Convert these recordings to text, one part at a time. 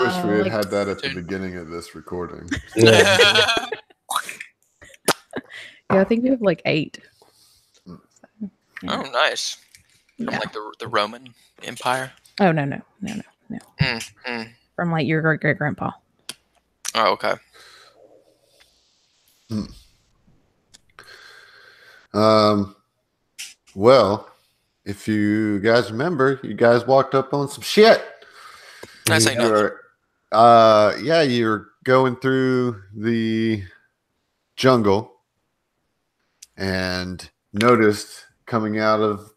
wish we had like had that at the beginning of this recording. Yeah. Yeah, I think we have like 8. Oh, nice. From Yeah. like the Roman Empire. Oh no. From like your great grandpa. Oh, okay. Well, if you guys remember, you guys walked up on some shit. I say nothing. You're going through the jungle and noticed coming out of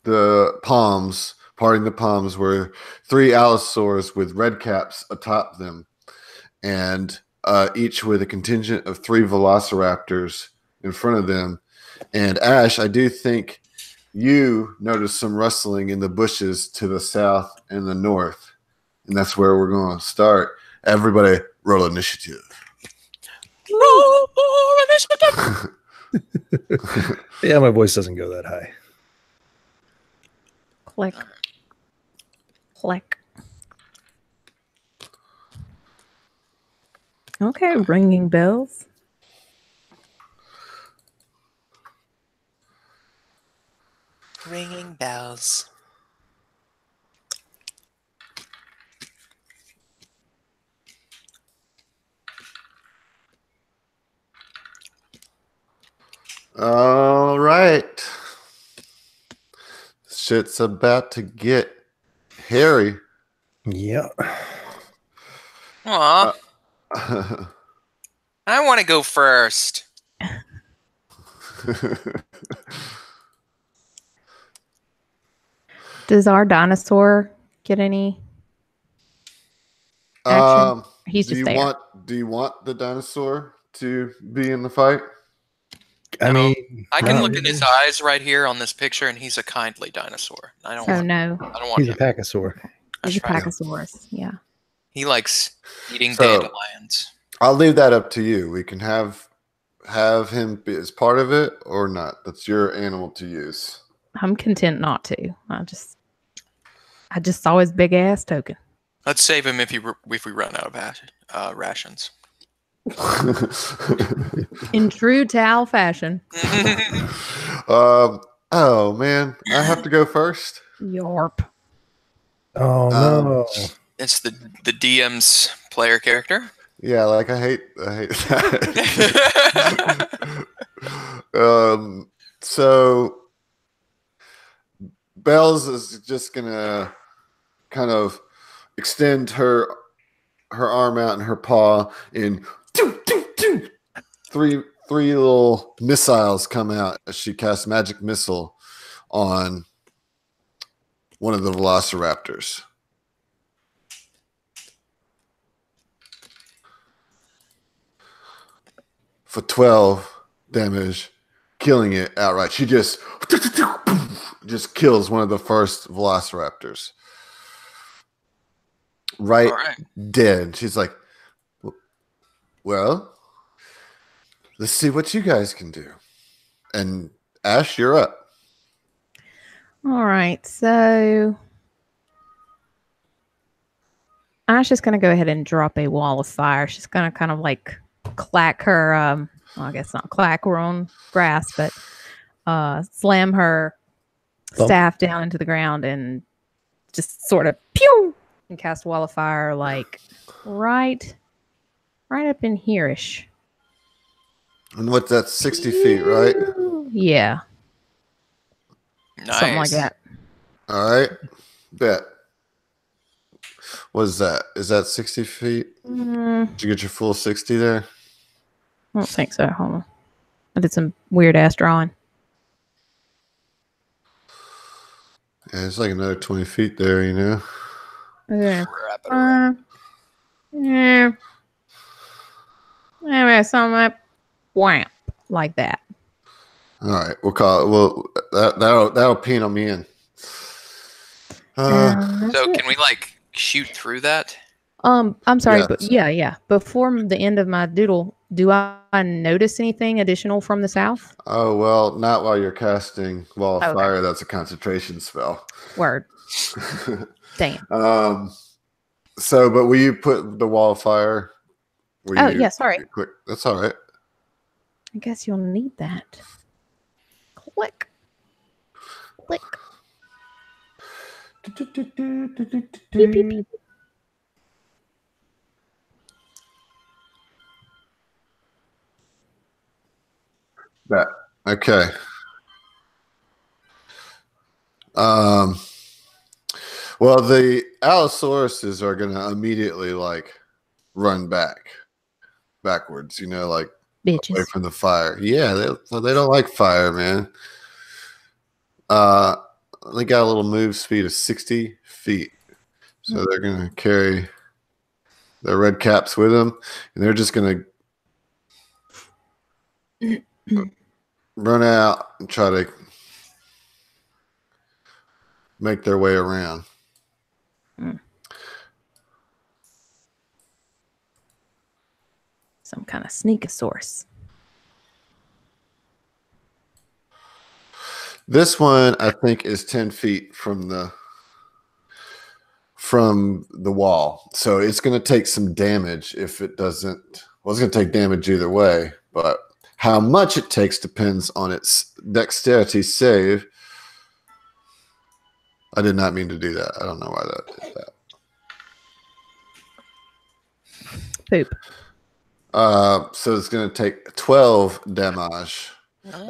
the palms, parting the palms, were 3 allosaurs with red caps atop them, and each with a contingent of 3 velociraptors in front of them. And Ash, I do think you noticed some rustling in the bushes to the south and the north, and that's where we're going to start. Everybody, roll initiative. Roll initiative. Yeah, my voice doesn't go that high. Click. Click. Okay, ringing bells. Ringing bells. All right. Shit's about to get hairy. Yeah. Aw. I want to go first. Does our dinosaur get any action? He's just there. Do you want the dinosaur to be in the fight? I mean, I can look in his eyes right here on this picture, and he's a kindly dinosaur. I don't want no. I don't want he's a him. Pachosaur. He's a That's right. Pachosaurus. Yeah. He likes eating So- dandelions. I'll leave that up to you. We can have him be as part of it or not. That's your animal to use. I'm content not to. I just saw his big ass token. Let's save him if we run out of rations. In true Tal fashion. Oh man, I have to go first. Yarp. Oh no. It's the DM's player character. Yeah, like I hate that. So Bells is just gonna kind of extend her arm out and her paw, and three little missiles come out as she casts magic missile on one of the velociraptors. For 12 damage, killing it outright. She just kills one of the first velociraptors. Right, dead. She's like, well, let's see what you guys can do. And Ash, you're up. All right, so Ash is going to go ahead and drop a wall of fire. She's going to kind of like clack her, well, I guess not clack, we're on grass, but slam her staff down into the ground and just sort of pew and cast a wall of fire like right up in here-ish. And what's that, 60 feet, right? Yeah. Nice. Something like that. All right. Bet. What is that? Is that 60 feet? Did you get your full 60 there? I don't think so. Hold on. I did some weird ass drawing. Yeah, it's like another 20 feet there, you know? Yeah. Wrap it around. Yeah. Anyway, something like wham, like that. All right, we'll call it. Well, that'll penal me in. So can we like shoot through that? I'm sorry, Yes. but yeah. Before the end of my doodle, do I notice anything additional from the south? Oh well, not while you're casting Wall of Okay. Fire. That's a concentration spell. Word. Damn. So, but will you put the wall of fire? Will Oh, you- yeah, sorry. Quick. That's all right. I guess you'll need that. Click. Click. Beep, beep, beep. That okay. Well, the Allosauruses are gonna immediately like run backwards. You know, like away Bitches. from the fire. Yeah, they don't like fire, man. They got a little move speed of 60 feet, so they're gonna carry their red caps with them, and they're just gonna run out and try to make their way around. Some kind of sneakosaurus. This one, I think, is 10 feet from the wall, so it's going to take some damage if it doesn't. Well, it's going to take damage either way, but how much it takes depends on its dexterity save. I did not mean to do that. I don't know why that did that. Poop. So it's going to take 12 damage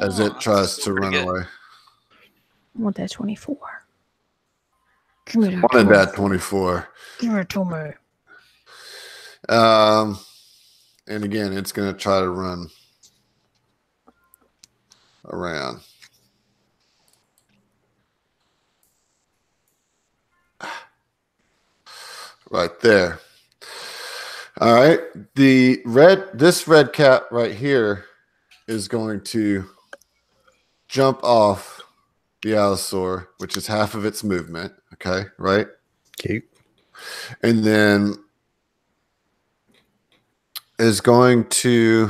as it tries to run pretty good. away. I want that 24. Give me Wanted that 24. Give it to me. And again, it's going to try to run around. Right there. All right. This red cat right here is going to jump off the Allosaur, which is half of its movement. Okay, right? Okay. And then is going to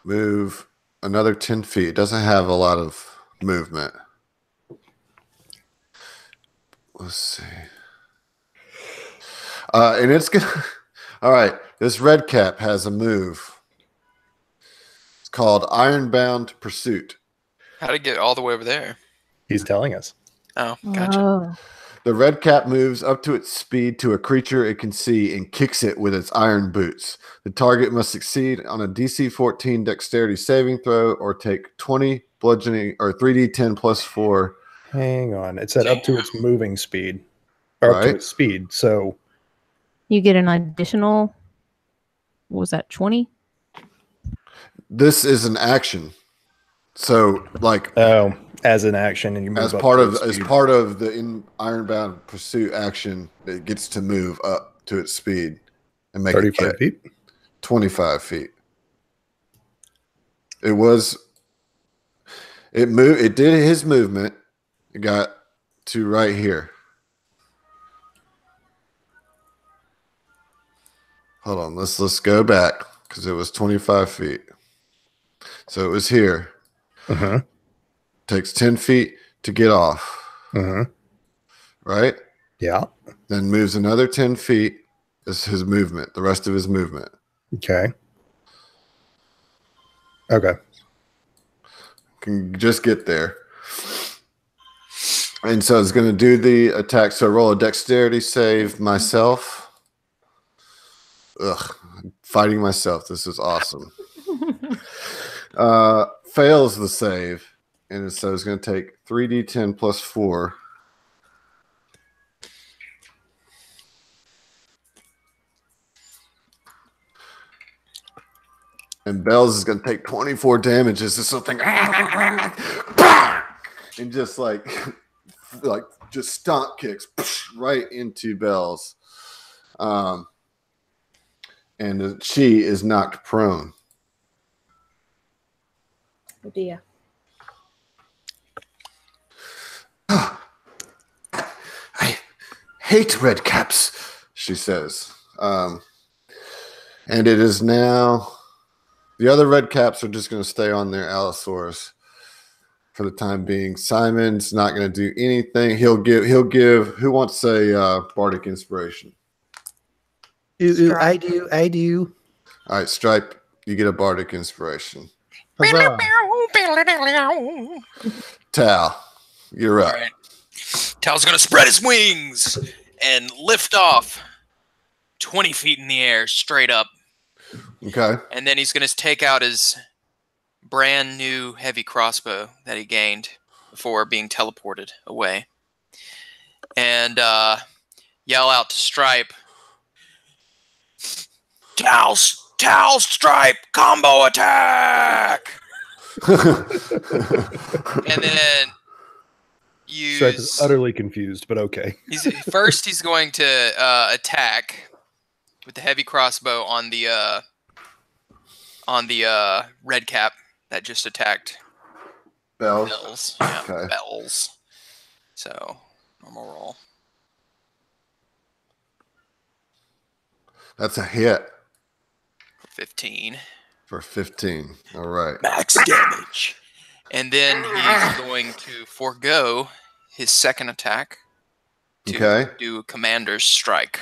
move another 10 feet. It doesn't have a lot of movement. Let's see. And it's gonna. All right. This red cap has a move. It's called Ironbound Pursuit. How'd it get all the way over there? He's telling us. Oh, gotcha. Oh. The red cap moves up to its speed to a creature it can see and kicks it with its iron boots. The target must succeed on a DC 14 dexterity saving throw or take 20 bludgeoning or 3d10 plus 4. Hang on. It said up to its moving speed. Or up to Right. its speed. So You get an additional, what was that, 20? This is an action. So, like, as an action, and you move as up part to of its speed. the Ironbound Pursuit action, it gets to move up to its speed and make a 35 kick. feet. 25 feet. It moved. It did his movement. It got to right here. Hold on. Let's go back because it was 25 feet. So it was here. Uh-huh. Takes 10 feet to get off. Uh-huh. Right? Yeah. Then moves another 10 feet. Is his movement, the rest of his movement. Okay. Okay. Can just get there. And so it's going to do the attack. So roll a dexterity save myself. Ugh, fighting myself. This is awesome. Fails the save. And so it's going to take 3d10 plus 4. And Bells is going to take 24 damage as this something and just like just stomp kicks right into Bells. And she is knocked prone. Oh dear. I hate red caps, she says. And it is now the other red caps are just going to stay on their Allosaurus for the time being. Simon's not going to do anything. He'll give. Who wants a bardic inspiration? I do. All right, Stripe, you get a bardic inspiration. Huzzah. Tal, you're up. All right. Tal's gonna spread his wings and lift off 20 feet in the air, straight up. Okay. And then he's gonna take out his brand new heavy crossbow that he gained before being teleported away, and yell out to Stripe, Tal, Stripe, combo attack! And then Stripe is utterly confused, but okay. He's going to attack with the heavy crossbow on the red cap that just attacked Bells. Yeah, Okay. Bells. So normal roll. That's a hit 15. for 15. All right. Max damage. And then he's going to forego his second attack to do a commander's strike.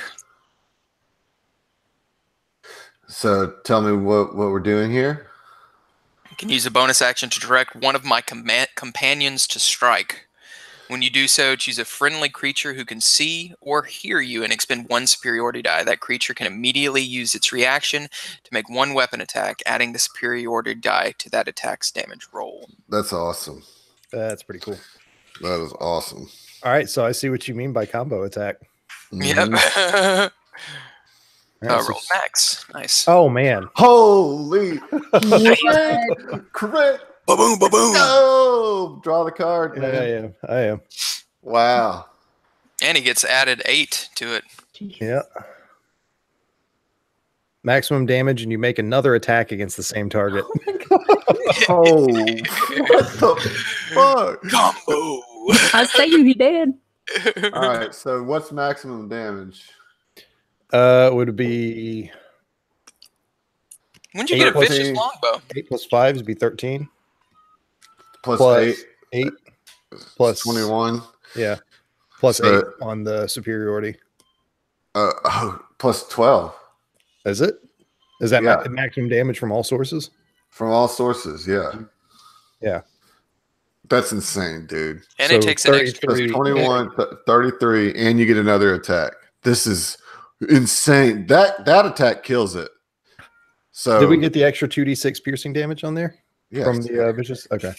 So tell me what we're doing here. I can use a bonus action to direct one of my companions to strike. When you do so, choose a friendly creature who can see or hear you and expend 1 superiority die. That creature can immediately use its reaction to make 1 weapon attack, adding the superiority die to that attack's damage roll. That's awesome. That's pretty cool. That is awesome. All right, so I see what you mean by combo attack. Mhm. Yep. All right, Roll max. Nice. Oh man. Holy What? crit! Ba-boom, ba-boom. Go! Draw the card, man. I am. Wow. And he gets added 8 to it. Yeah. Maximum damage, and you make another attack against the same target. Oh, what the fuck? Combo. I say you, he did. All right, so what's maximum damage? Would be When did you get a 8 vicious longbow? 8 plus 5 would be 13. Plus Plus 8, 8 plus 21. Yeah. Plus So- 8 on the superiority. Plus 12 Is it? Is that Yeah. maximum damage from all sources? from all sources. Yeah. Yeah. That's insane, dude. And So it takes an extra. That's 21, 33, and you get another attack. This is insane. That attack kills it. So Did we get the extra 2d6 piercing damage on there yes. from the vicious? Okay.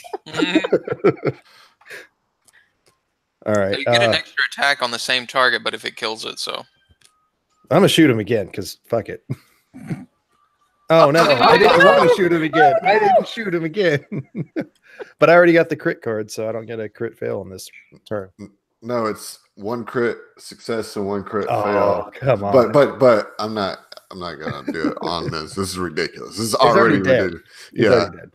All right. You get an extra attack on the same target, but if it kills it, so. I'm gonna shoot him again because fuck it. Oh no, I didn't want to shoot him again. I didn't shoot him again. But I already got the crit card, so I don't get a crit fail on this turn. No, it's 1 crit success and 1 crit Oh, fail. come on. But I'm not gonna do it on this. This is ridiculous. This is already already dead. ridiculous. He's Yeah. already dead.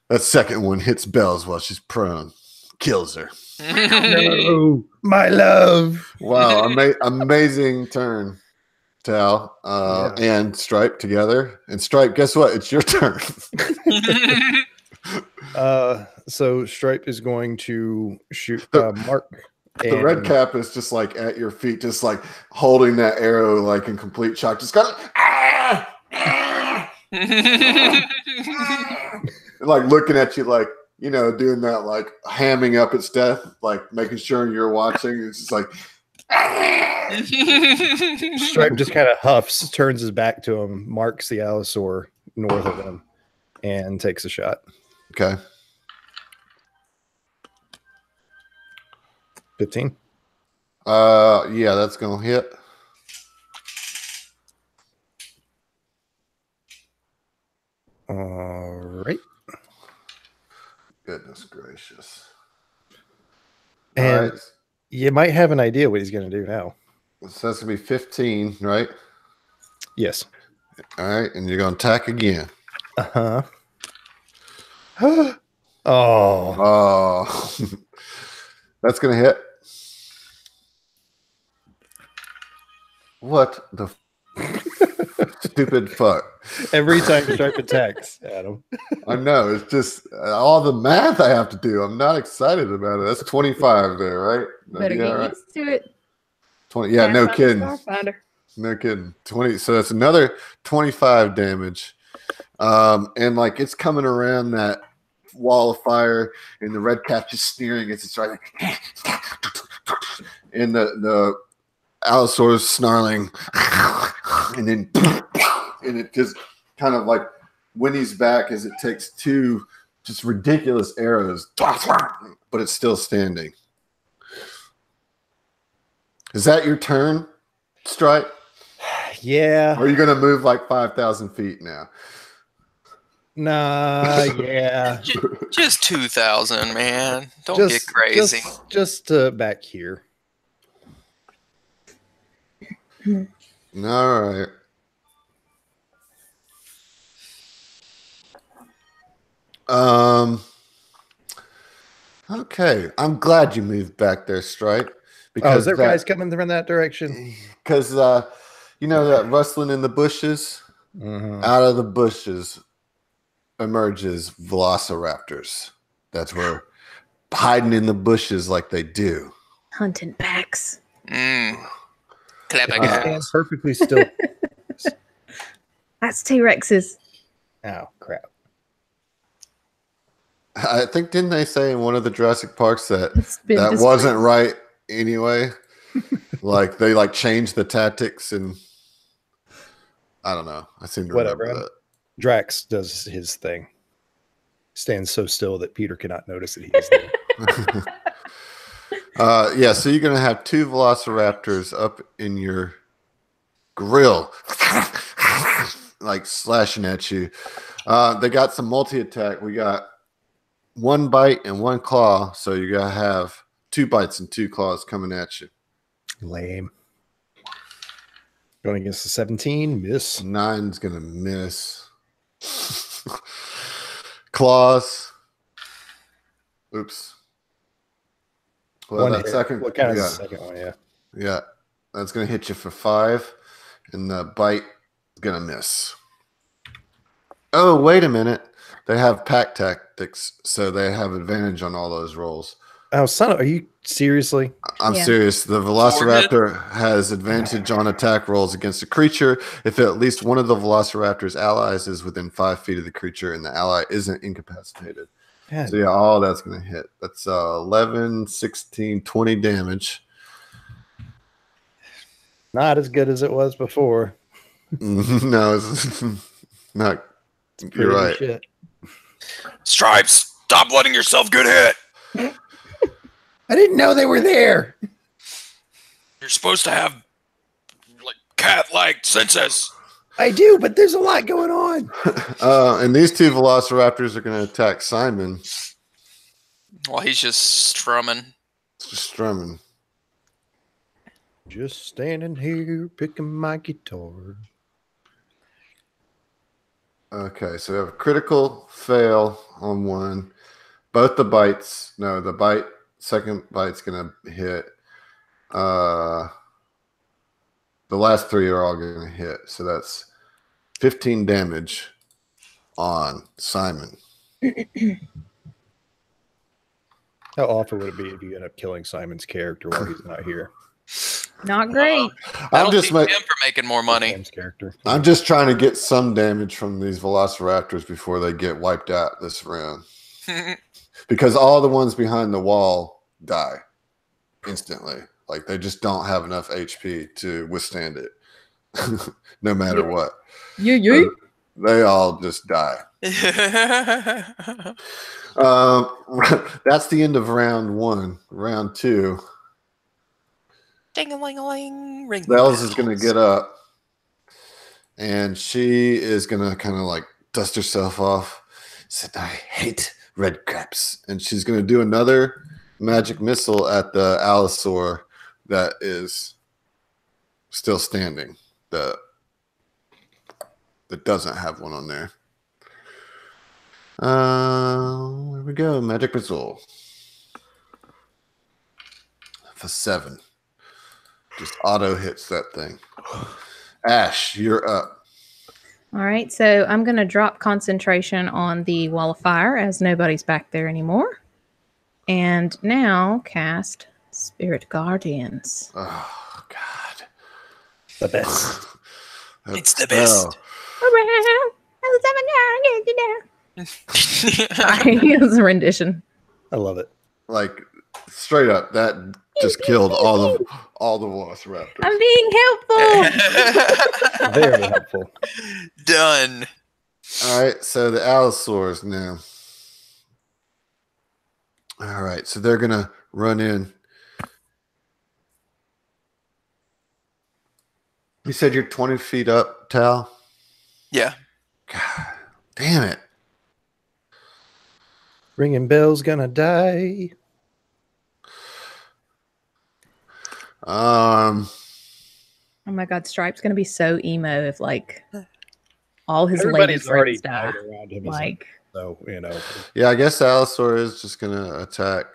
That second one hits Bells while she's prone. Kills her. No, my love. Wow, amazing turn, Tal. And Stripe together. And Stripe, guess what? It's your turn. So Stripe is going to shoot Mark. The red cap is just like at your feet, just like holding that arrow like in complete shock. Just kind of like looking at you like, you know, doing that like hamming up its death, like making sure you're watching. It's just like Stripe just kind of huffs, turns his back to him, marks the Allosaur north of him, and takes a shot. okay. 15. Yeah, that's gonna hit. All right. Goodness gracious. And All right. you might have an idea what he's going to do now. So that's gonna be 15, right? Yes. All right, and you're gonna attack again. Uh-huh. Oh. Oh, that's gonna hit. What the? Stupid fuck. Every time Stripe attacks, Adam. I know. It's just all the math I have to do. I'm not excited about it. That's 25 there, right? Better Yeah, get right. used to it. 20. Yeah, no kidding. Starfinder. No kidding. 20. So that's another 25 damage. And like it's coming around that wall of fire, and the red cap just sneering. It's right, and the Allosaurus snarling, and then and it just kind of like whinnies back as it takes two just ridiculous arrows, but it's still standing. Is that your turn, Stripe? Yeah. Or are you going to move like 5,000 feet now? Nah, yeah. Just 2,000, man. Don't get crazy. Just back here. All right. Okay. I'm glad you moved back there, Stripe. Because there guys coming from that direction. Because you know that rustling in the bushes? Out of the bushes emerges velociraptors. That's where hiding in the bushes like they do. Hunting packs. Clever They stand perfectly still. That's T-Rexes. Oh, crap. I think, didn't they say in one of the Jurassic Parks that That wasn't right anyway? Like they like changed the tactics, and I don't know. I seem to remember that. Drax does his thing. Stands so still that Peter cannot notice that he is there. Yeah, so you're gonna have two velociraptors up in your grill, like slashing at you. They got some multi-attack. We got one bite and one claw, so you gotta have 2 bites and 2 claws coming at you. Lame. Going against the 17, miss. 9's gonna miss. Claws. Oops. Well, One that hit. second. What kind of the second one? Yeah. Yeah, that's gonna hit you for 5, and the bite is gonna miss. Oh, wait a minute. They have pack tactics, so they have advantage on all those rolls. Oh, son, are you seriously? I'm serious. The Velociraptor has advantage on attack rolls against a creature if at least one of the Velociraptor's allies is within 5 feet of the creature and the ally isn't incapacitated. God. So yeah, all that's going to hit. That's 11, 16, 20 damage. Not as good as it was before. No, it's not. You're right. Shit. Stripes, stop letting yourself get hit. I didn't know they were there. You're supposed to have like cat-like senses. I do, but there's a lot going on. And these two Velociraptors are going to attack Simon. Well, he's just strumming. Just strumming. Just standing here picking my guitar. Okay, so we have a critical fail on one. Both the bites. No, the bite. Second bite's going to hit. The last 3 are all going to hit. So that's 15 damage on Simon. How awful would it be if you end up killing Simon's character while he's not here? Not great. I'm just him for making more money. Sam's character. I'm just trying to get some damage from these Velociraptors before they get wiped out this round. Because all the ones behind the wall die instantly. Like they just don't have enough HP to withstand it. No matter what. They all just die. That's the end of round 1. Round 2. Ding-a-ling-a-ling. Ring Bells is going to get up. And she is going to kind of like dust herself off. Said, I hate red caps. And she's going to do another magic missile at the Allosaur that is still standing. That doesn't have one on there. Here we go. Magic missile. For 7. Just auto hits that thing. Ash, you're up. All right, so I'm going to drop concentration on the wall of fire as nobody's back there anymore. And now cast Spirit Guardians. Oh God. The best. That It's the spell. best. Sorry, it was a rendition. I love it. Like straight up, that just killed all the Velociraptors. I'm being helpful. Very helpful. Done. All right, so the Allosaurs now. All right, so they're gonna run in. You said you're 20 feet up, Tal? Yeah. God damn it. Ringing bells gonna die. Um, Oh my God, Stripe's going to be so emo if like all his lady Everybody's already friends die. died around him. Like, So, you know. yeah, I guess the Allosaur is just gonna attack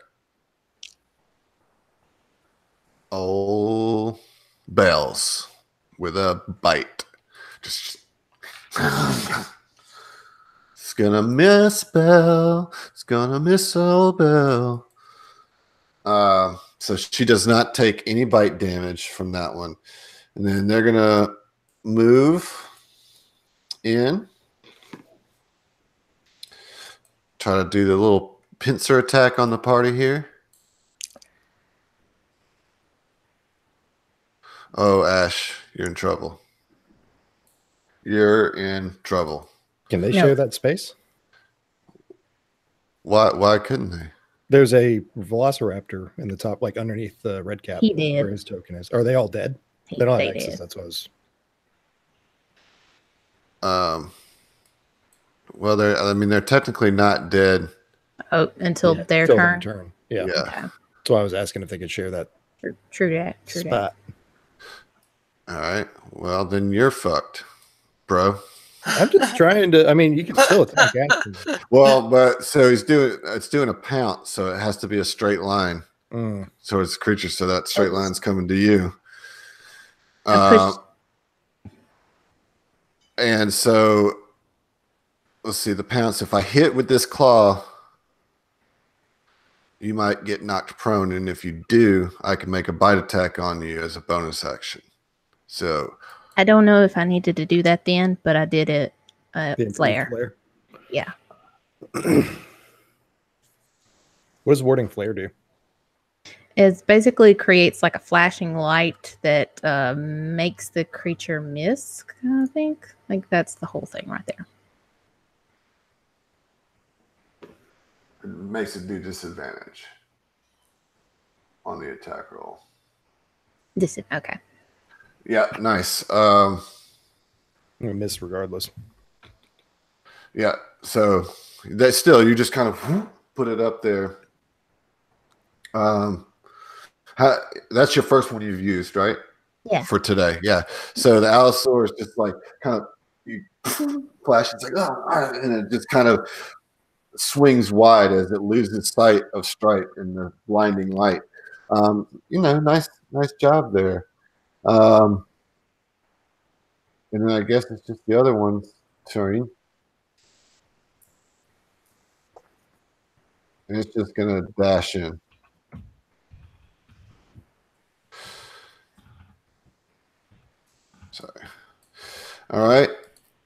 old Bells with a bite. Just it's gonna miss Belle. It's gonna miss old Belle. So she does not take any bite damage from that one. And then they're gonna move in. Try to do the little pincer attack on the party here. Oh, Ash, you're in trouble. You're in trouble. Can they No. share that space? Why couldn't they? There's a Velociraptor in the top, like underneath the red cap. He did. Where his token is. Are they all dead? They don't have they access. did. That's what I was. Well, they're technically not dead. Oh, until Yeah, their till turn. Yeah. Yeah. Okay. That's why I was asking if they could share that True that. True that. spot. All right. Well, then you're fucked, bro. I'm just trying to. I mean, you can still attack Ashton. Well, but so it's doing a pounce, so it has to be a straight line. Mm. So it's a creature, so that straight line's coming to you. I And so let's see the pounce. If I hit with this claw, you might get knocked prone, and if you do, I can make a bite attack on you as a bonus action. So I don't know if I needed to do that then, but I did it. The Flare. Yeah. What does warding flare do? It basically creates like a flashing light that makes the creature miss, I think. Like that's the whole thing right there. it makes it do disadvantage on the attack roll. Okay. Yeah, nice. I'm gonna miss regardless. Yeah, so that still you just kind of put it up there. That's your first one you've used, right? Yeah. For today, yeah. So the Allosaur is just like kind of you flash. It's like and it just kind of swings wide as it loses sight of Stripe in the blinding light. Nice job there. And then I guess it's just the other one's turn. And it's just going to dash in. Sorry. All right.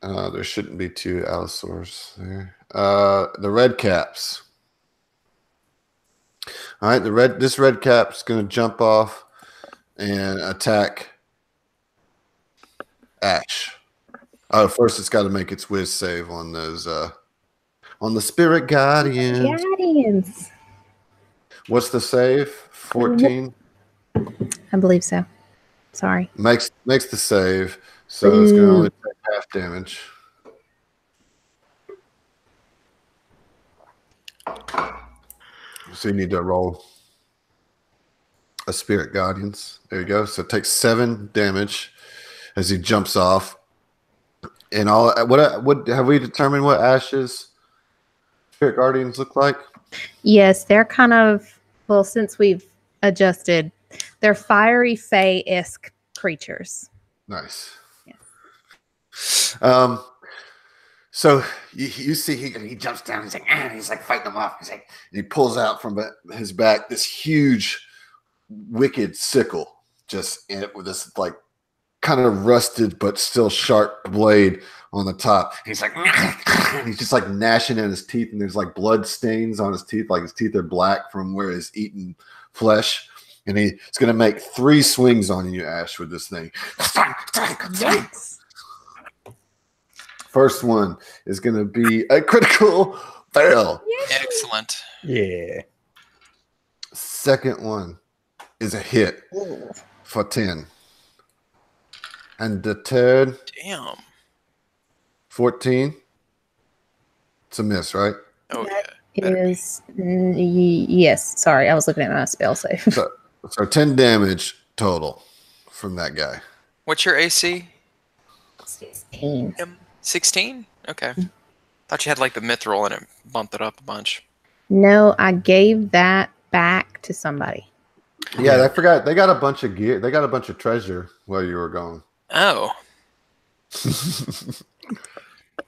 There shouldn't be two Allosaurs there. The red caps. All right. This red cap's going to jump off and attack Ash. Oh, first it's got to make its whiz save on those on the Spirit Guardians. Guardians. What's the save? 14? I believe so. Sorry. Makes the save, so it's gonna only take half damage. So you need to roll a Spirit Guardians. There you go. So it takes 7 damage as he jumps off. And all what have we determined what Ash's Spirit Guardians look like? Yes, they're kind of, well, since we've adjusted, they're fiery fae-esque creatures. Nice. Yeah. So you see he jumps down. He's like, ah, he's like fighting him off. He's like, he pulls out from his back this huge, wicked sickle, just in it with this like kind of rusted but still sharp blade on the top. He's like, and he's just like gnashing at his teeth, and there's like blood stains on his teeth, like his teeth are black from where he's eaten flesh. And he's going to make 3 swings on you, Ash, with this thing. Yes. First one is going to be a critical fail. Excellent. Yeah. Second one is a hit for 10. And the third, Damn. 14. It's a miss, right? Oh, yeah. Yes. Sorry, I was looking at my spell save. So 10 damage total from that guy. What's your AC? 16. 16? Okay. Thought you had like the mithril and it bumped it up a bunch. No, I gave that back to somebody. Yeah, I forgot. They got a bunch of gear. They got a bunch of treasure while you were gone. Oh.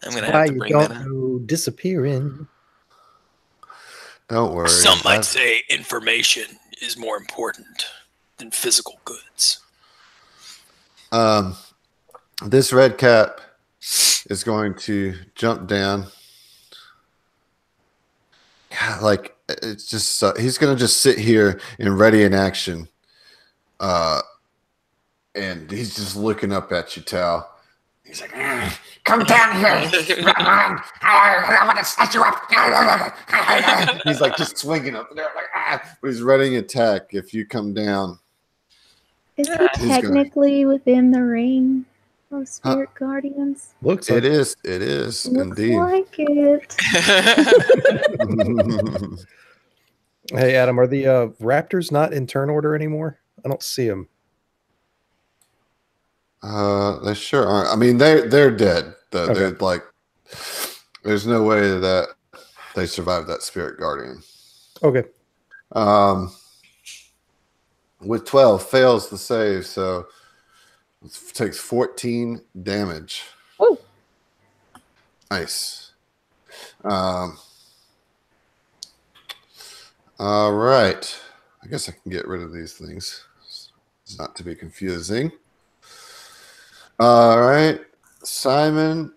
I'm going to have to bring that up. Go disappearing. Don't worry. Some might say information is more important than physical goods. This red cap is going to jump down. God, like it's just he's going to just sit here and ready in action. And he's just looking up at you, Tal. He's like, come down here. I want to snatch you up. He's like just swinging up there. Like, but he's ready to attack if you come down. Is he technically within the ring of Spirit Guardians? Looks like It is. It is Looks indeed. like it. Hey, Adam, are the Raptors not in turn order anymore? I don't see them. They sure aren't. I mean, they're dead. Okay. They're like, there's no way that they survived that Spirit Guardian. Okay. With 12, fails the save, so it takes 14 damage. Woo. Nice. All right. I guess I can get rid of these things. It's not to be confusing. All right. Simon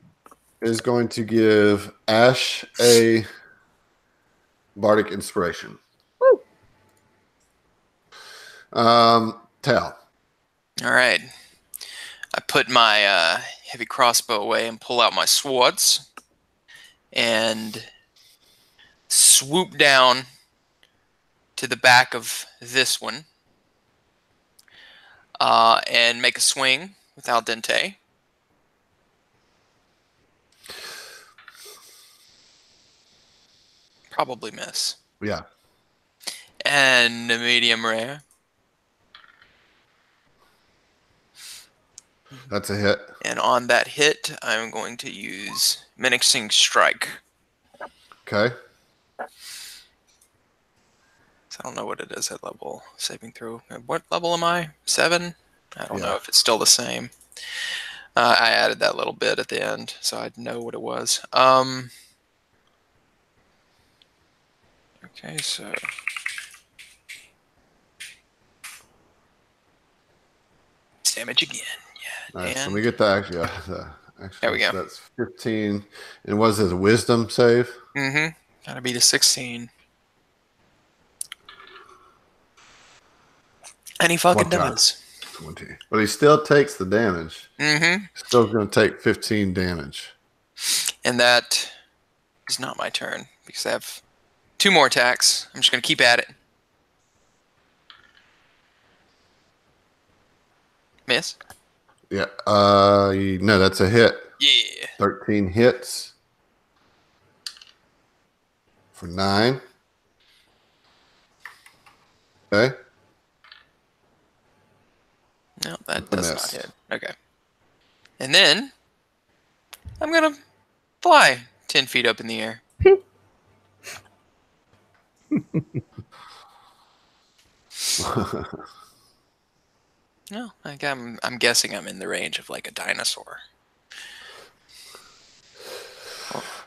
is going to give Ash a bardic inspiration. Woo. Tal. All right. I put my heavy crossbow away and pull out my swords and swoop down to the back of this one and make a swing with Al Dente. Probably miss. Yeah. And a medium rare. That's a hit. And on that hit, I'm going to use Menacing Strike. Okay. So I don't know what it is at level saving throw. What level am I? 7? I don't know if it's still the same. I added that little bit at the end, so I'd know what it was. Okay, so damage again. Yeah. Nice. And Let me get the actual. There we go. That's 15. And was it a wisdom save? Gotta beat a 16. And he fucking What God? does. 20. But he still takes the damage. Still going to take 15 damage. And that is not my turn because I have 2 more attacks. I'm just going to keep at it. Miss? Yeah. No, that's a hit. Yeah. 13 hits for 9. Okay. No, that does not hit. Okay. And then I'm going to fly 10 feet up in the air. No, like I'm guessing I'm in the range of like a dinosaur.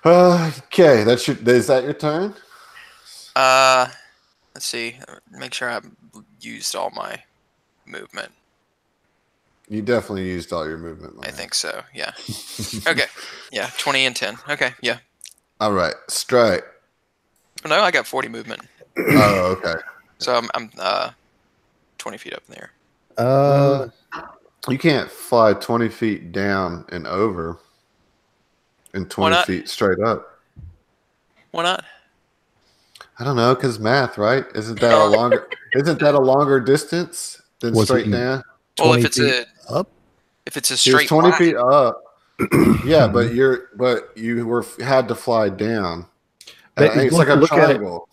Okay, is that your turn? Let's see. Make sure I've used all my movement. You definitely used all your movement. I think so. Yeah. Okay. Yeah. 20 and 10. Okay. Yeah. All right, strike. No, I got 40 movement. Oh, okay. So I'm 20 feet up in the air. You can't fly 20 feet down and over, and 20 feet straight up. Why not? I don't know, because math, right? Isn't that a longer distance than straight down? Well, if it's a straight 20 line. feet up. Yeah, but you had to fly down. It's like a triangle.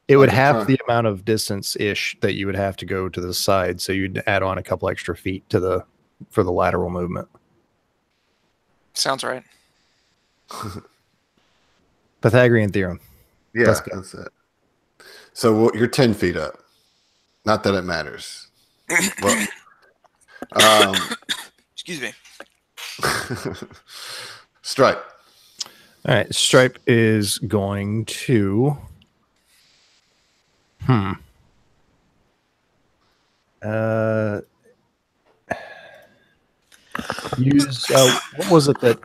It would have the amount of distance ish that you would have to go to the side, so you'd add on a couple extra feet for the lateral movement. Sounds right. Pythagorean theorem. Yeah, that's it. So you're 10 feet up. Not that it matters. Well, excuse me. Stripe. All right, Stripe is going to use what was it that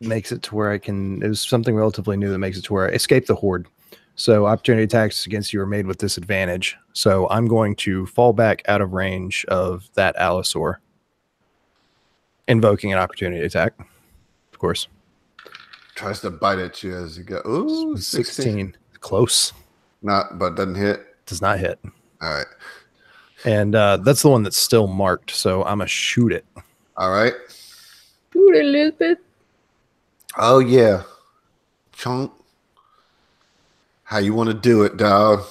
makes it to where I can, it was something relatively new that makes it to where I escape the horde. So opportunity attacks against you are made with disadvantage. So I'm going to fall back out of range of that Allosaur, invoking an opportunity attack, of course. Tries to bite at you as you go. Ooh, 16. Close. But doesn't hit. Does not hit. All right. And that's the one that's still marked. So I'm going to shoot it. All right. Shoot it, Elizabeth. Oh, yeah. Chunk. How you want to do it, dog?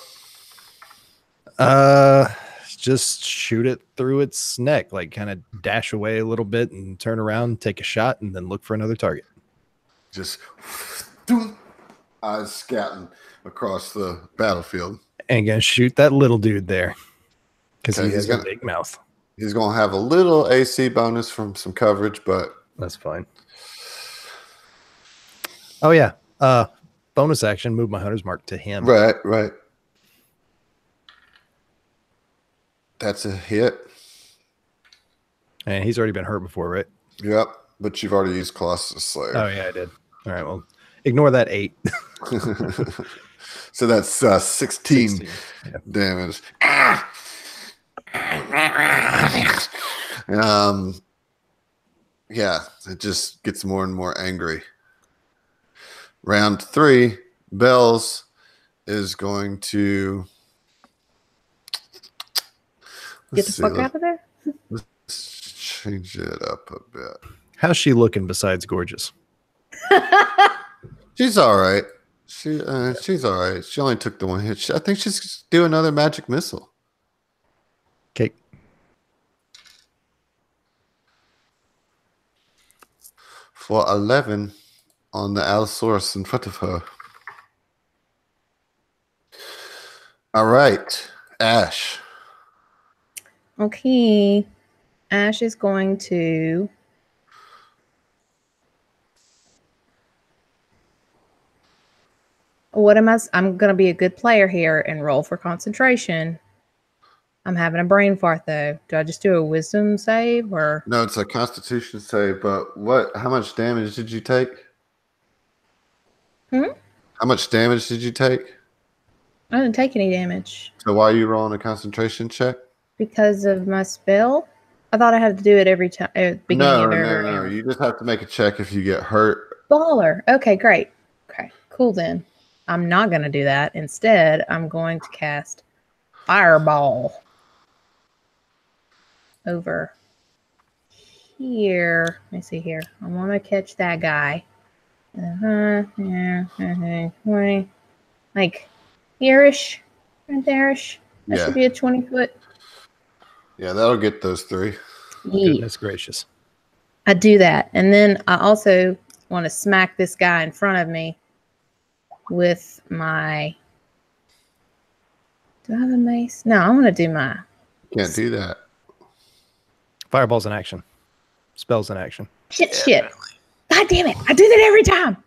Just shoot it through its neck, like kind of dash away a little bit and turn around, take a shot, and then look for another target. Just eyes scouting across the battlefield. And gonna shoot that little dude there because he has a big mouth. He's gonna have a little AC bonus from some coverage, but that's fine. Oh yeah, bonus action, move my hunter's mark to him. Right. That's a hit. And he's already been hurt before, right? Yep, but you've already used Colossus Slayer. Oh yeah, I did. All right, well, ignore that 8. So that's 16 damage. Yeah, it just gets more and more angry. Round 3, Bells is going to get the fuck out of there. Let's change it up a bit. How's she looking besides gorgeous? She's all right. She's all right. She only took the one hit. I think she's doing another magic missile. Okay. For 11 on the Allosaurus in front of her. All right, Ash. Okay. Ash is going to I'm going to be a good player here and roll for concentration. I'm having a brain fart though. Do I just do a wisdom save or? No, it's a constitution save, but how much damage did you take? How much damage did you take? I didn't take any damage. So why are you rolling a concentration check? Because of my spell? I thought I had to do it every time. No. You just have to make a check if you get hurt. Baller. Okay, great. Okay, cool then. I'm not going to do that. Instead, I'm going to cast Fireball over here. Let me see here. I want to catch that guy. Like here-ish, right there-ish. That should be a 20-foot. Yeah, that'll get those 3. Goodness gracious. I do that. And then I also want to smack this guy in front of me with my... Do I have a mace? No, I want to do my... Can't do that. Fireball's in action. Spell's in action. Shit. God damn it! I do that every time.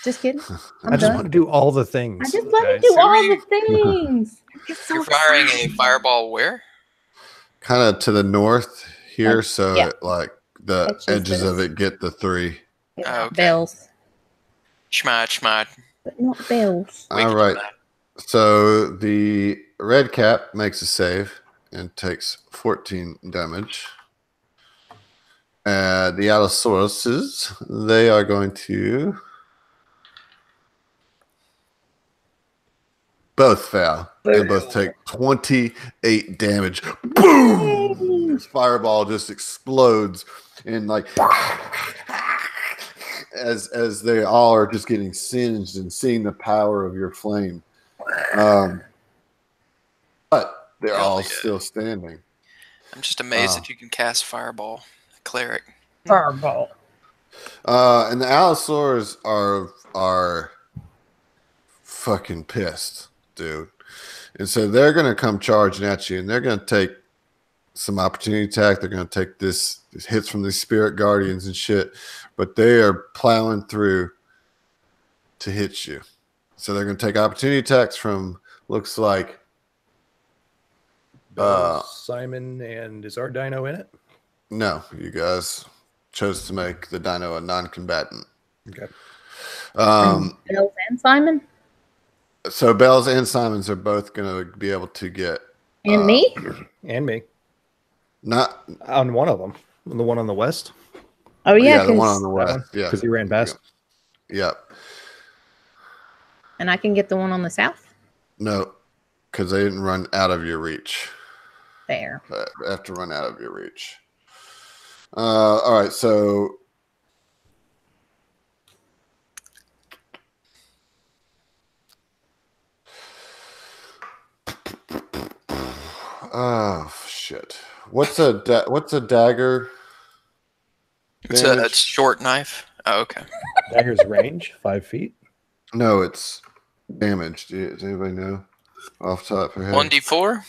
Just kidding. I just want to do all the things. I just let me guys. do all Are the things. It's so You're firing a exciting. fireball where? Kind of to the north here, Like, so yeah. like the Catches edges of this. it get the 3. Yeah, Oh, okay. Bells, Schmad. but not bells. All right. So the red cap makes a save and takes 14 damage. The Allosauruses, they are going to both fail. They both take 28 damage. Boom! This fireball just explodes and like as they all are just getting singed and seeing the power of your flame. But they're Hell all yeah. still standing. I'm just amazed Wow. that you can cast fireball, cleric. Fireball. And the Allosaurs are fucking pissed, dude. And so they're gonna come charging at you, and they're gonna take some opportunity attack. They're gonna take this hits from these spirit guardians and shit, but they are plowing through to hit you. So they're gonna take opportunity attacks from looks like Simon, and is our dino in it? no, you guys chose to make the dino a non-combatant. Okay. Um, Bells and Simon So Bells and Simons are both going to be able to get and me. And me. not On one of them. The one on the west. Oh yeah, the one on 'cause- the That west. one? Yeah, Because he ran past. Yep. and I can get the one on the south. No, because they didn't run out of your reach. There. They have to run out of your reach. All right, so oh shit! What's a dagger? It's Damage? a short knife. Oh, okay. Dagger's range, 5 feet. No, it's damage. Does anybody know off the top of their head? 1d4?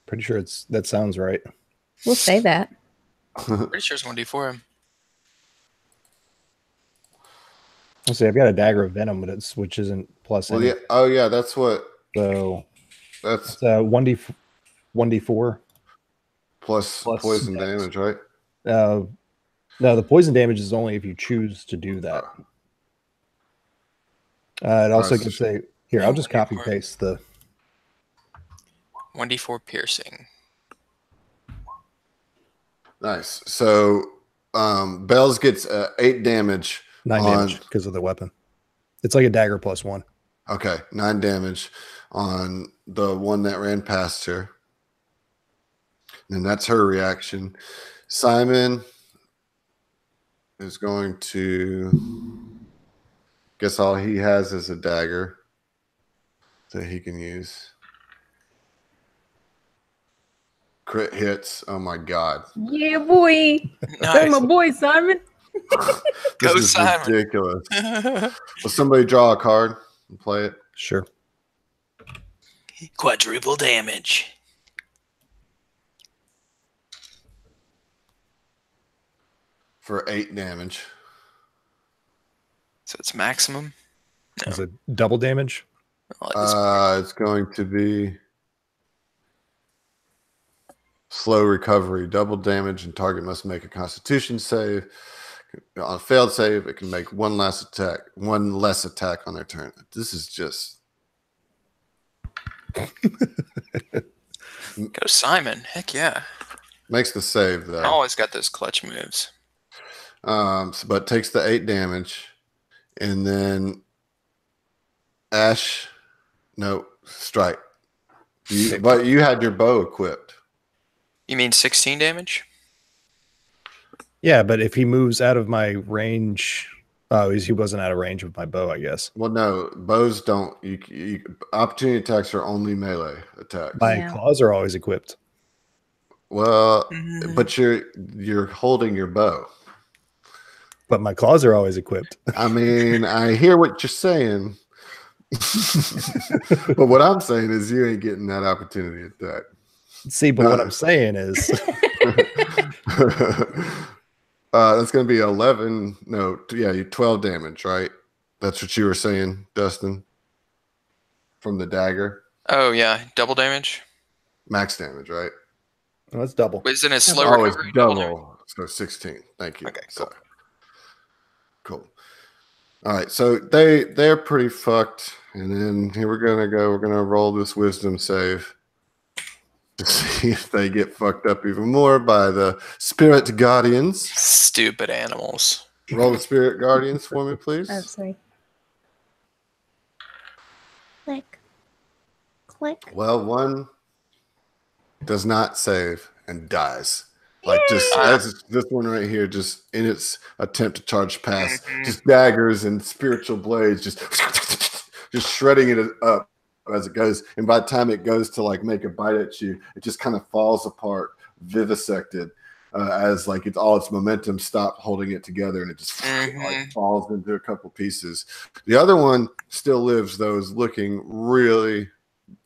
Pretty sure that sounds right. We'll say that. Pretty sure it's 1d4. Let's see, I've got a dagger of venom, but which isn't plus Well, any. yeah. Oh, yeah. That's what. So That's it's 1d4. plus Plus poison dex. damage, right? No, the poison damage is only if you choose to do that. It also Alright, can say here. I'll just copy 1d4. paste the. 1d4 piercing. Nice. So, Bells gets 8 damage. 9 on- damage because of the weapon. It's like a dagger plus 1. Okay, 9 damage on the one that ran past her. And that's her reaction. Simon is going to guess all he has is a dagger that he can use. Crit hits. Oh my god. Yeah, boy. That's my Nice. boy Simon. This Go is Simon. ridiculous. Will somebody draw a card and play it? Sure. Quadruple damage. For 8 damage. So it's maximum. Is it double damage? Well, at this It's going to be slow recovery, double damage, and target must make a Constitution save. On a failed save, it can make one less attack on their turn. This is just Go Simon. Heck yeah. makes the save though. Always got those clutch moves. But takes the 8 damage, and then Ash, no strike. But you had your bow equipped. You mean 16 damage? Yeah, but if he moves out of my range, he wasn't out of range with my bow, I guess. Well, no, bows don't. You opportunity attacks are only melee attacks. My Yeah. claws are always equipped. Well, Mhm. but you're holding your bow. But my claws are always equipped. I mean, I hear what you're saying, but what I'm saying is you ain't getting that opportunity attack. See, but what I'm saying is That's going to be 11. No, yeah, 12 damage, right? That's what you were saying, Dustin. From the dagger, Oh yeah, double damage. max damage, right? Oh, that's double. Isn't it slow Oh, it's recovery? Double damage? double. So 16. Thank you. Okay, So, cool. All right, so they're pretty fucked, and then here we're gonna go. We're gonna roll this wisdom save to see if they get fucked up even more by the spirit guardians. Stupid animals. Roll the spirit guardians for me, please. Oh, sorry. Click. Click. Well, one does not save and dies. Like just as this one right here, just in its attempt to charge past, just daggers and spiritual blades, just shredding it up as it goes. And by the time it goes to like make a bite at you, it just kind of falls apart, vivisected, as like it's all its momentum stopped holding it together, and it just like falls into a couple pieces. The other one still lives, though, is looking really,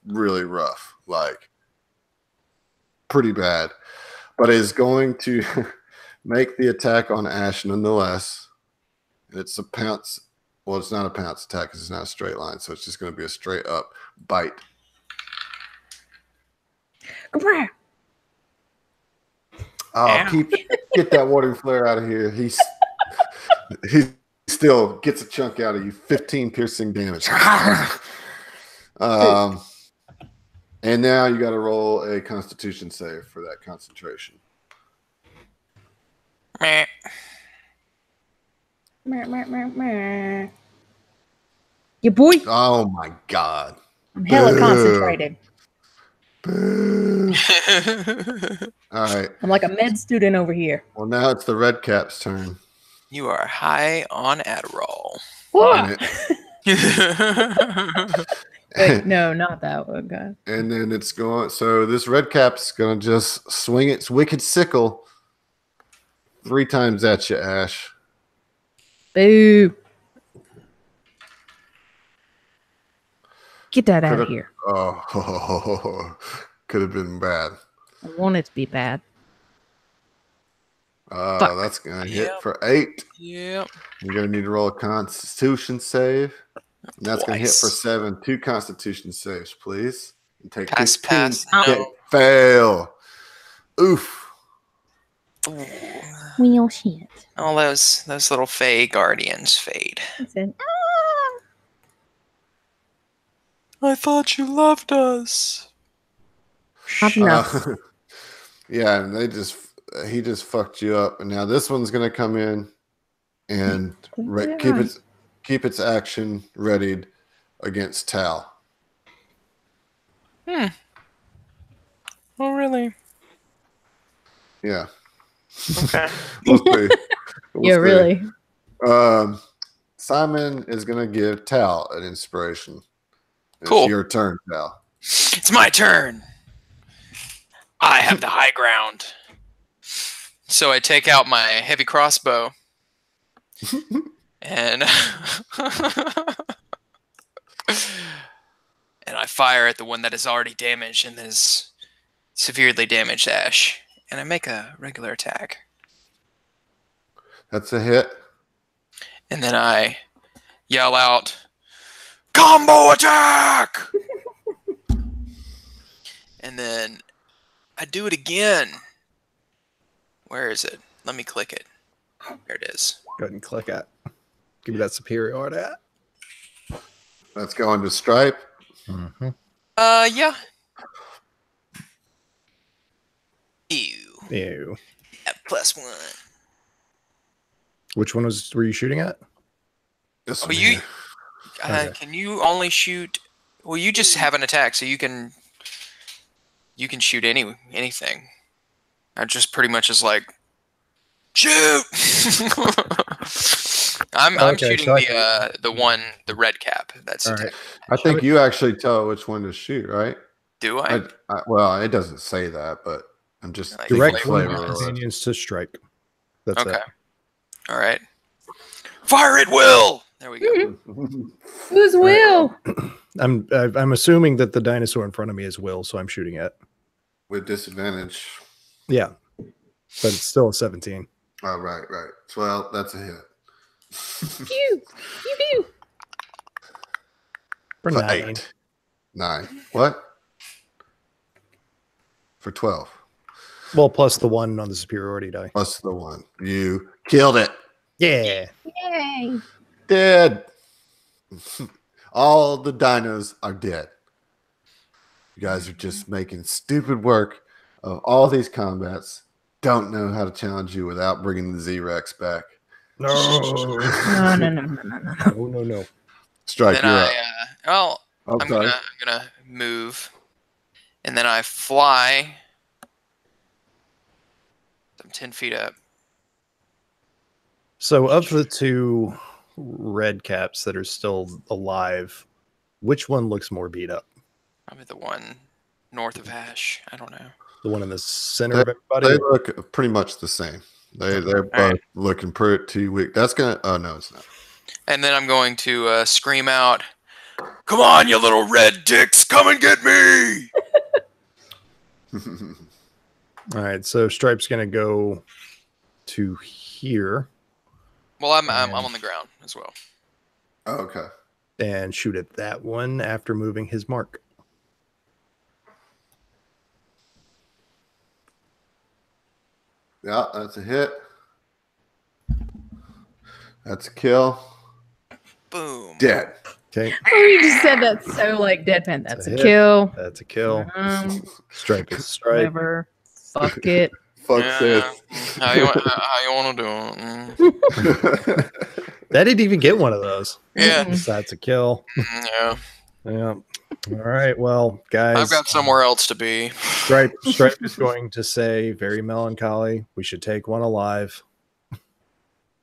really rough, like pretty bad. But is going to make the attack on Ash nonetheless. It's a pounce. Well, it's not a pounce attack because it's not a straight line. So it's just going to be a straight up bite. Come Oh, get that warding flare out of here. He still gets a chunk out of you. 15 piercing damage. And now you got to roll a Constitution save for that concentration. Meh. Your boy. Oh my God. I'm hella concentrated. All right. I'm like a med student over here. Well, now it's the Red Cap's turn. You are high on Adderall. What? And Wait, no, not that one, God. and then it's going. So this Red Cap's going to just swing its wicked sickle 3 times at you, Ash. Boo. Get that out of Could've- here. Oh, could have been bad. I want it to be bad. Fuck. That's going to hit Yep. for 8. Yep. You're going to need to roll a Constitution save. And that's going to hit for Twice. 7. 2 Constitution saves, please. And take Pass, 15. pass. Okay, No. fail. Oof. Wheel shit. All those little Fey guardians fade. I said, I thought you loved us. not enough. Yeah, and he just fucked you up, and now this one's gonna come in and keep its action readied against Tal. Oh, really? Yeah, Okay. we'll see. We'll Yeah, see. really. Simon is gonna give Tal an inspiration. It's Cool. your turn, Tal. It's my turn. I have the high ground. So I take out my heavy crossbow and and I fire at the one that is already damaged and is severely damaged Ash. And I make a regular attack. That's a hit. And then I yell out, "Combo attack!" And then I do it again. Where is it? Let me click it. There it is. Go ahead and click it. Give me that superiority. That's going to Stripe. Mm-hmm. Yeah. Ew. Ew. At +1. Which one were you shooting at? This Oh, one you- here. Okay. Can you only shoot? Well, you just have an attack, so you can shoot anything. I just pretty much is like shoot. I'm Okay, shooting so the red cap. That's All the right. I think you actually tell which one to shoot, right? Do I? Well, it doesn't say that, but I'm just Like thinking Direct flavor one flavor. of your companions to strike. That's Okay. it. All right. Fire at will. There we go. Who's Will? I'm assuming that the dinosaur in front of me is Will, so I'm shooting at. With disadvantage. Yeah, but it's still a 17. Oh, right. Well, that's a hit. Pew! Pew pew! For For 9. 8. 9. What? For 12. Well, plus the 1 on the superiority die. Plus the 1. You killed it. Yeah. Yay! Dead. All the dinos are dead. You guys are just making stupid work of all these combats. Don't know how to challenge you without bringing the Z-Rex back. No. No. Strike, Then you're up. well, I'm I'm sorry. gonna move, and then I fly. I'm 10 feet up. So, of the 2 red caps that are still alive, which one looks more beat up? Probably the one north of Ash. I don't know. The one in the center of everybody? They look pretty much the same. They're both right. looking pretty weak. That's gonna. Oh no, it's not. And then I'm going to scream out, "Come on, you little red dicks! Come and get me!" All right, so Stripe's going to go to here Well, I'm on the ground as well. Oh, okay. and shoot at that one after moving his mark. Yeah, that's a hit. That's a kill. Boom. Dead. Okay, Oh, you just said that so like deadpan. That's a hit. kill. That's a kill. Um, Stripe is strike. whatever. Fuck it. Fuck Yeah. this. How you want to do it? That didn't even get one of those. Yeah. Mm-mm. That's a kill. Yeah. Yeah. All right. Well, guys, I've got somewhere else to be. Stripe is going to say, very melancholy, we should take one alive.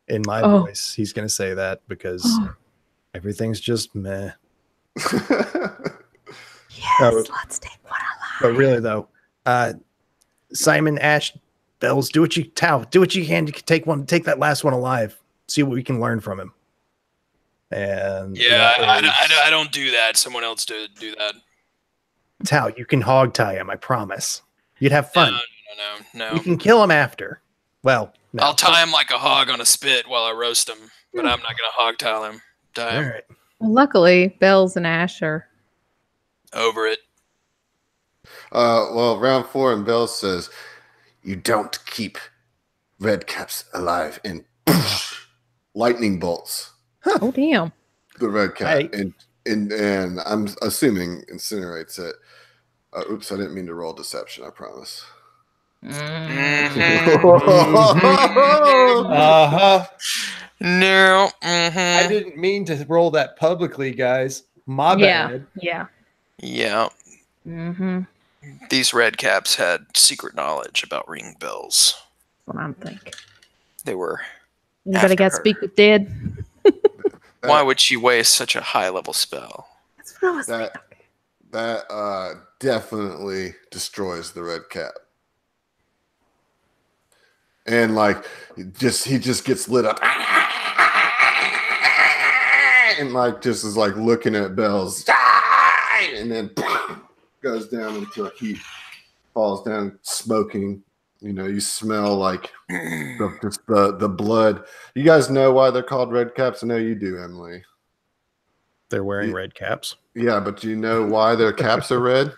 In my voice, he's going to say that because everything's just meh. Yes, let's take one alive. But really, though, Simon, Ash, Bells, do what you can. You can take that last one alive. See what we can learn from him. And Yeah, that is- I don't do that. Someone else do that. Tao, you can hog tie him. I promise. You'd have fun. No. You can kill him after. Well, no. I'll tie him like a hog on a spit while I roast him, but I'm not gonna hog tie him. All right. Luckily, Bells and Ash are. Over it. Well, round 4, and Bell says, "You don't keep red caps alive." And lightning bolts Oh damn! the red cap, Hey. and I'm assuming incinerates it. Oops, I didn't mean to roll deception. I promise. Mm-hmm. Uh-huh. No. I Mm-hmm. didn't mean to roll that publicly, guys. My Yeah, bad. yeah. Yeah. Mm-hmm. These red caps had secret knowledge about ringing bells. That's what I'm thinking. They were. Anybody After got her. speak with dead? Why would she waste such a high level spell? That's what I was thinking. That definitely destroys the red cap. And like he just gets lit up and like just is like looking at Bells and then goes down into a heap, falls down smoking. You know, you smell like the blood. You guys know why they're called red caps? I know you do, Emily. They're wearing Yeah. red caps. Yeah, but do you know why their caps are red?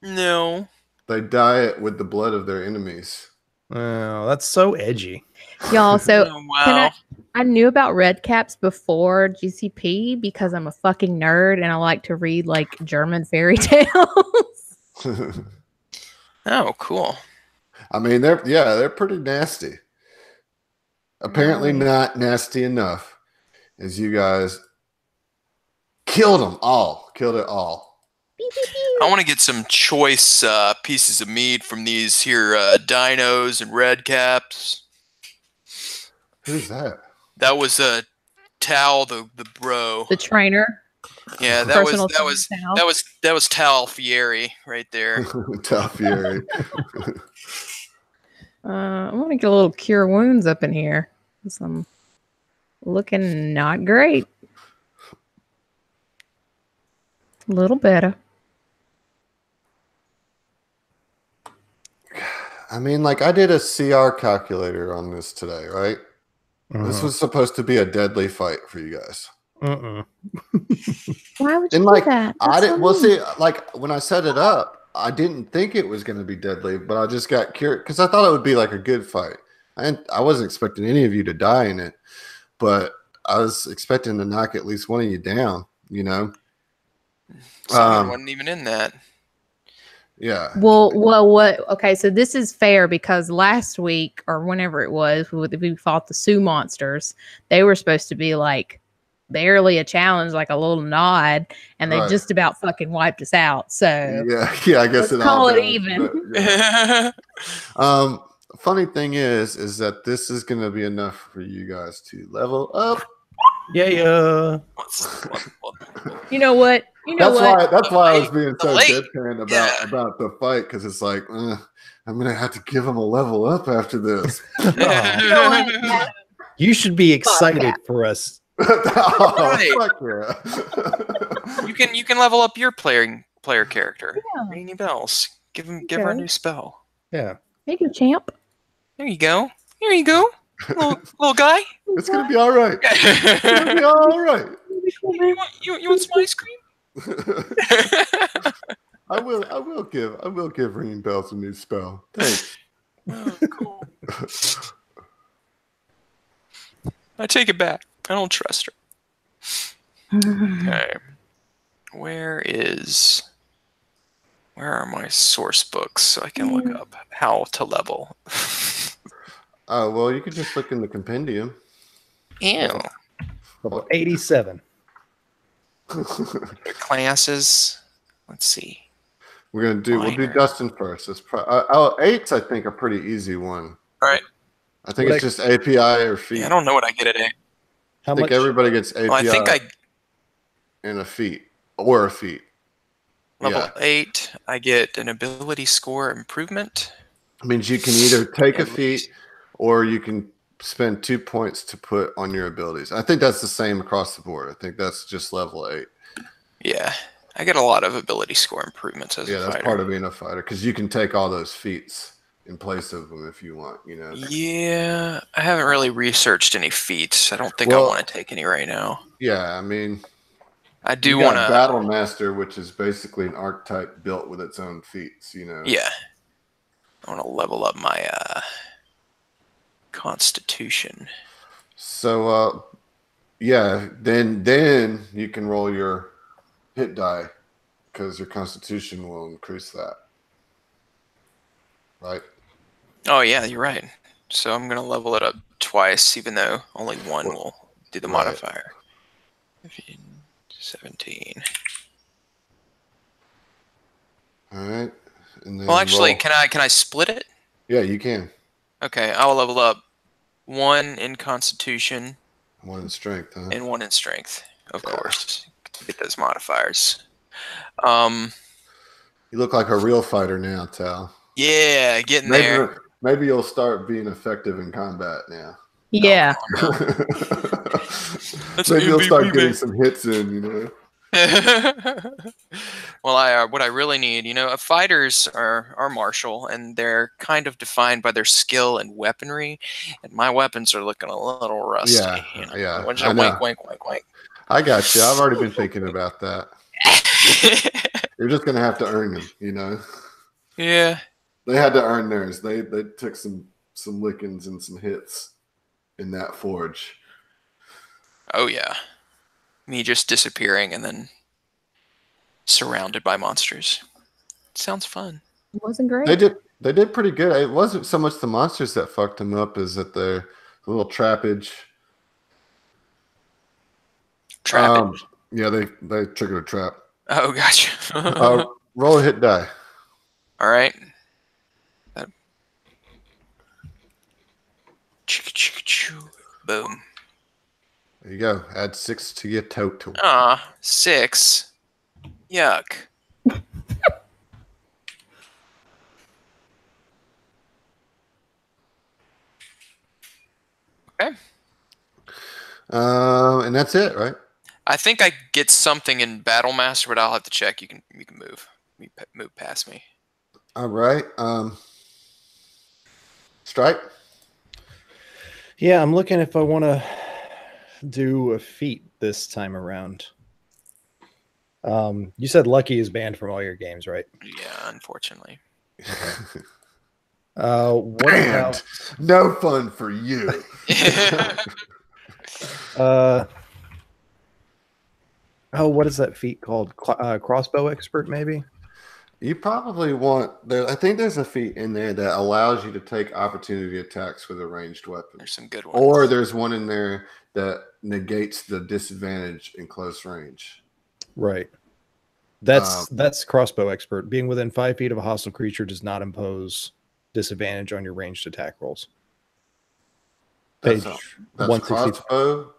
No. They dye it with the blood of their enemies. Oh, that's so edgy. Y'all, so Oh, wow. I knew about red caps before GCP because I'm a fucking nerd and I like to read like German fairy tales. Oh, cool. I mean, they're pretty nasty. Apparently, Nice. not nasty enough, as you guys killed them all. Killed it all. Beep, beep, beep. I want to get some choice pieces of meat from these here dinos and red caps. Who's that? That was Tal the bro. The trainer. Yeah, Personal that was trainer, Tal Fieri right there. Tough Fury. I want to get a little cure wounds up in here. 'Cause I'm looking not great. A little better. I mean, like I did a CR calculator on this today, right? This was supposed to be a deadly fight for you guys. Uh-uh. Why would you And do like that? I That's didn't. so Well, mean. see, like when I set it up, I didn't think it was going to be deadly, but I just got curious because I thought it would be like a good fight. And I wasn't expecting any of you to die in it, but I was expecting to knock at least one of you down. You know? Someone wasn't even in that. Yeah. Well, what? Okay, so this is fair because last week or whenever it was, we fought the Sioux monsters. They were supposed to be like barely a challenge, like a little nod, and they Right. just about fucking wiped us out. So Yeah. I guess let's it call all it goes, even. but, yeah. Funny thing is that this is going to be enough for you guys to level up. Yeah. You know what? That's why I was being so Late. deadpan about the fight because it's like I'm gonna have to give him a level up after this. Oh, you should be excited for us. Right. Fuck yeah. You can level up your player character. Yeah. Ring any bells. Give her a new spell. Yeah. Thank you, champ. There you go. Here you go, little guy. It's gonna be all right. It's gonna be all right. You want some ice cream? I will give Ringing Bells a new spell. Thanks. Oh, cool. I take it back. I don't trust her. Okay. Where are my source books so I can look up how to level? Oh well, you could just look in the compendium. Ew. Level 87. Classes. Let's see. We'll do Minor. Dustin first. It's eights I think a pretty easy one. All right. I think it's just API or feat. Yeah, I don't know what I get at it. How I think much? everybody gets API Well, I think and a feat or a feat. level 8. I get an ability score improvement. It means you can either take a feat or you can spend 2 points to put on your abilities. I think that's the same across the board. I think that's just level 8. Yeah, I get a lot of ability score improvements as a That's fighter. part of being a fighter because you can take all those feats in place of them if you want. You know. Yeah, I haven't really researched any feats. I don't think Well- I want to take any right now. Yeah, I mean, I do you want got to. Battle Master, which is basically an archetype built with its own feats. You know. Yeah, I want to level up my Constitution. So, yeah, then you can roll your hit die because your Constitution will increase that. Right? Oh yeah, you're right. So I'm gonna level it up twice, even though only one will do the Right. modifier. 15, 17. All right. And then Well, actually, roll. can I split it? Yeah, you can. Okay, I'll level up 1 in Constitution One in strength, huh? and 1 in Strength, of course. Get those modifiers. You look like a real fighter now, Tal. Yeah, getting there. Maybe you'll start being effective in combat now. Yeah. That's Maybe you'll start MVP, getting man. some hits in, you know. Well, what I really need, fighters are martial, and they're kind of defined by their skill and weaponry, and my weapons are looking a little rusty. Yeah, Wink, I know. wink, wink, wink. I got you. I've already been thinking about that. You're just gonna have to earn them, you know. Yeah. They had to earn theirs. They took some lickings and some hits in that forge. Oh yeah. Me just disappearing and then surrounded by monsters. Sounds fun. It wasn't great. They did pretty good. It wasn't so much the monsters that fucked them up as that the little trappage. Trappage. Yeah, they triggered a trap. Oh, gotcha. Roll a hit die. All right. Boom. There you go. Add 6 to your total. 6. Yuck. Okay. And that's it, right? I think I get something in Battle Master, but I'll have to check. You can move. Move past me. All right. Strike. Yeah, I'm looking if I want to do a feat this time around. You said Lucky is banned from all your games, right? Yeah, unfortunately. What Banned. about No fun for you. what is that feat called? Crossbow expert, maybe? You probably want there. I think there's a feat in there that allows you to take opportunity attacks with a ranged weapon. There's some good ones. Or there's one in there that negates the disadvantage in close range. Right. That's crossbow expert. Being within 5 feet of a hostile creature does not impose disadvantage on your ranged attack rolls. That's Page 160. 160. Crossbow.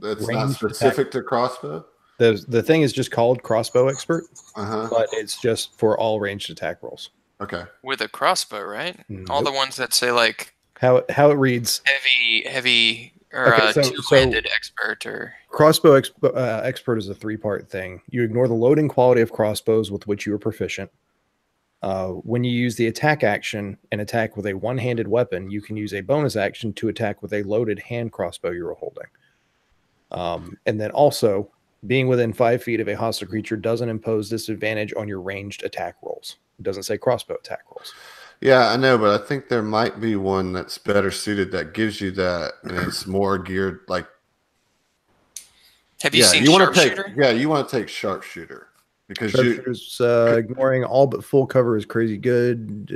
That's not Ranged specific to crossbow. The thing is just called crossbow expert, Uh-huh. but it's just for all ranged attack rolls. Okay. With a crossbow, right? Nope. All the ones that say like How it reads. heavy or Okay, two-handed expert or Crossbow expert is a 3-part thing. You ignore the loading quality of crossbows with which you are proficient. When you use the attack action and attack with a one-handed weapon, you can use a bonus action to attack with a loaded hand crossbow you are holding. And then also, being within 5 feet of a hostile creature doesn't impose disadvantage on your ranged attack rolls. It doesn't say crossbow attack rolls. Yeah, I know, but I think there might be one that's better suited that gives you that, and it's more geared like. have you seen you want to take? Sharpshooter? Yeah, you want to take sharpshooter because Sharpshooter's ignoring all but full cover is crazy good.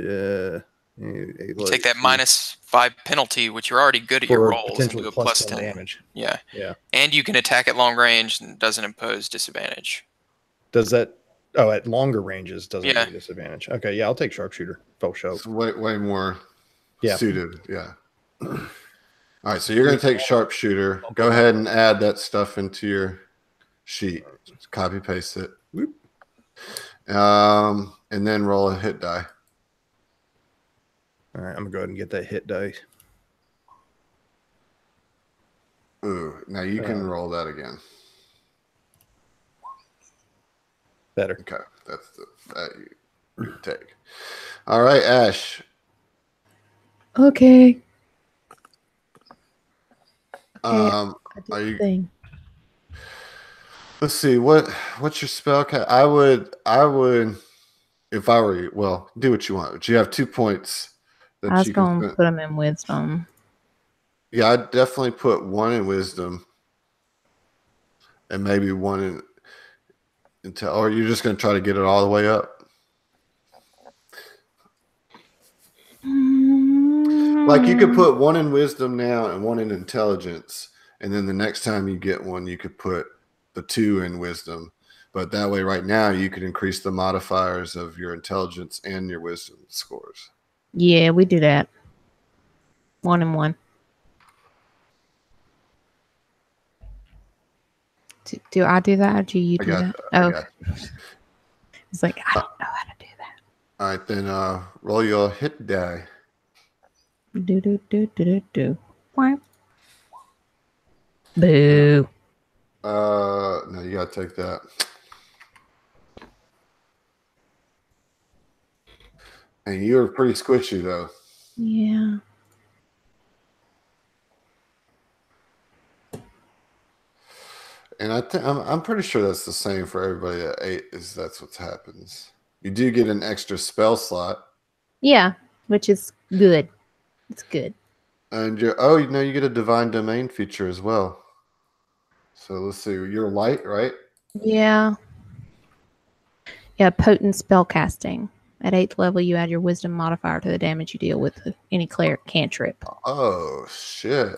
You take that -5 penalty, which you're already good at your rolls, and potentially do a plus +10 damage. Yeah. Yeah. And you can attack at long range and doesn't impose disadvantage. Does that? Oh, at longer ranges doesn't Yeah. give you disadvantage. Okay, yeah, I'll take sharpshooter. Full show. it's way more Yeah. suited. Yeah. All right, so you're going to take sharpshooter. Go ahead and add that stuff into your sheet. Just copy paste it. Whoop. And then roll a hit die. All right, I'm gonna go ahead and get that hit die. Ooh, now you can roll that again. Better. Okay, that's that you take. All right, Ash. Okay. Are I did you? the thing. Let's see. What's your spell? I would, if I were you. Well, do what you want. But you have 2 points that I was you can going to spend. put them in wisdom. Yeah, I'd definitely put 1 in wisdom, and maybe 1 in intel. Or you're just going to try to get it all the way up. Like you could put 1 in wisdom now and 1 in intelligence, and then the next time you get one, you could put the 2 in wisdom. But that way, right now, you could increase the modifiers of your intelligence and your wisdom scores. Yeah, we do that. 1 and 1. Do I do that or do you I do got that? that. Oh, I got okay. It's like I don't know how to do that. All right, then roll your hit die. Do. Why? Boo. No, you gotta take that. And you're pretty squishy though. Yeah. And I'm pretty sure that's the same for everybody at 8. That's what happens. You do get an extra spell slot, Yeah, which is good. It's good. and you get a divine domain feature as well. So let's see. You're light, right? Yeah. Yeah, potent spell casting. At 8th level, you add your wisdom modifier to the damage you deal with any cleric cantrip. Oh shit,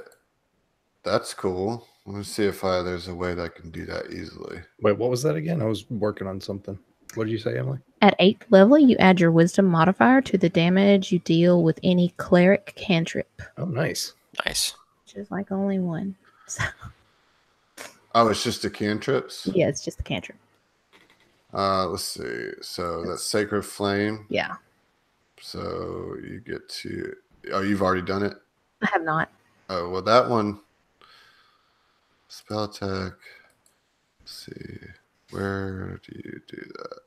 that's cool. Let me see if there's a way that I can do that easily. Wait, what was that again? I was working on something. What did you say, Emily? At 8th level, you add your wisdom modifier to the damage you deal with any cleric cantrip. Oh, nice. Nice. Which is like only 1. So, Oh, it's just the cantrips. yeah, it's just the cantrip. Let's see. So that's Sacred Flame. Yeah. So you get to. Oh, you've already done it. I have not. Oh well, that one. Spell attack. Let's see. Where do you do that?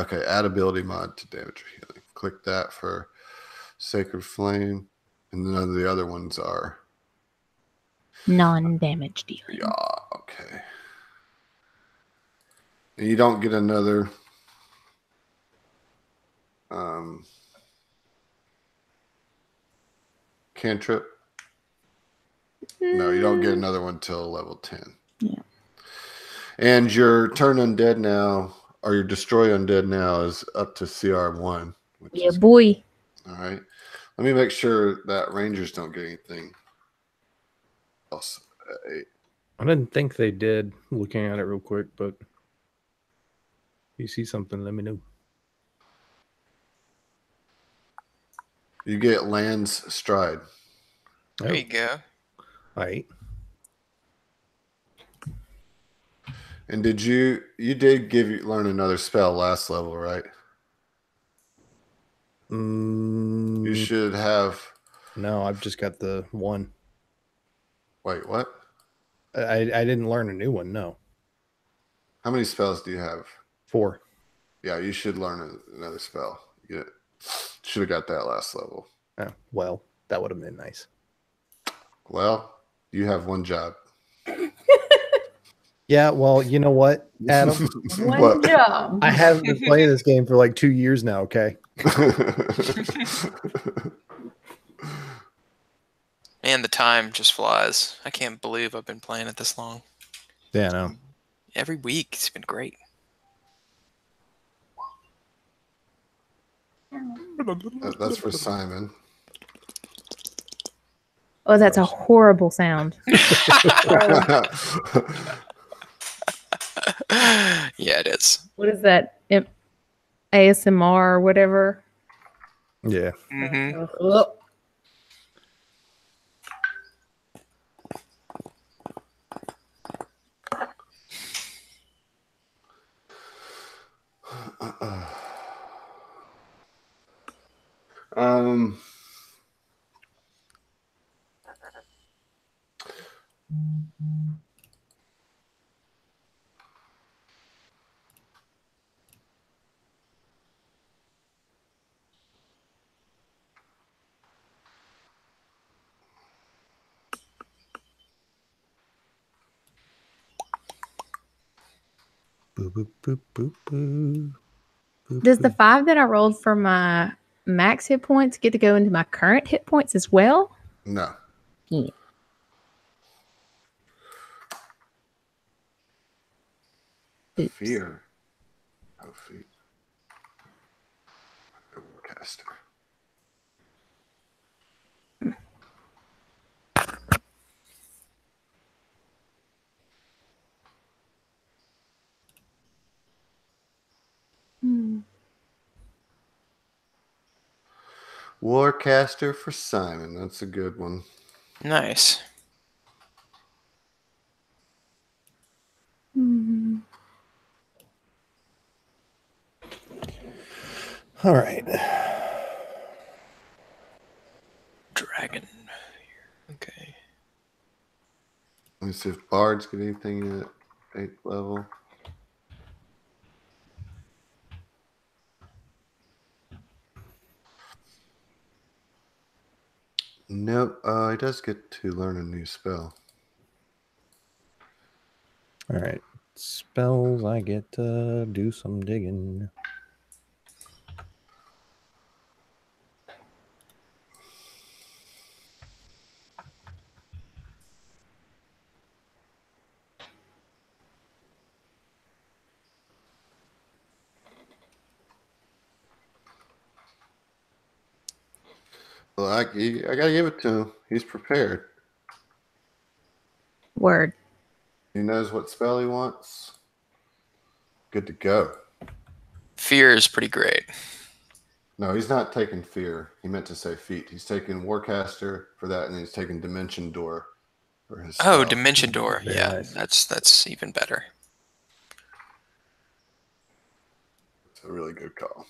Okay, add ability mod to damage or healing. Click that for Sacred Flame. And none of the other ones are. Non-damage dealing. Yeah, okay. And you don't get another cantrip. No, you don't get another one till level 10. Yeah. And your turn undead now, or your destroy undead now, is up to CR1. Yeah, boy. All right. Let me make sure that rangers don't get anything else. I didn't think they did, looking at it real quick, but if you see something, let me know. You get Land's Stride. There you go. All right. And did you did learn another spell last level, right? You should have. No, I've just got the one. Wait, what? I didn't learn a new one. No. How many spells do you have? 4. Yeah, you should learn another spell. You should have got that last level. Oh, well, that would have been nice. Well, you have one job. Yeah, well, you know what, Adam? One job. I haven't been playing this game for like 2 years now, okay? Man, the time just flies. I can't believe I've been playing it this long. Yeah, no. Every week, it's been great. That's for Simon. Oh, that's a horrible sound. Yeah, it is. What is that? ASMR or whatever? Yeah. Mm-hmm. Ugh. Boo, boo, boo, boo, boo. Boo, Does the boo. 5 that I rolled for my max hit points get to go into my current hit points as well? No. Yeah. Oops. Fear. Oh, feet. Caster. Warcaster for Simon. That's a good one. Nice. All right. Dragon. Okay. Let me see if bards get anything at 8th level. Nope. He does get to learn a new spell. All right. Spells, I get to do some digging. Well, I gotta give it to him. He's prepared. Word. He knows what spell he wants. Good to go. Fear is pretty great. No, he's not taking fear. He meant to say feat. He's taking Warcaster for that, and he's taking Dimension Door for his Oh, spell. Dimension Door. Very Yeah, nice. that's even better. It's a really good call.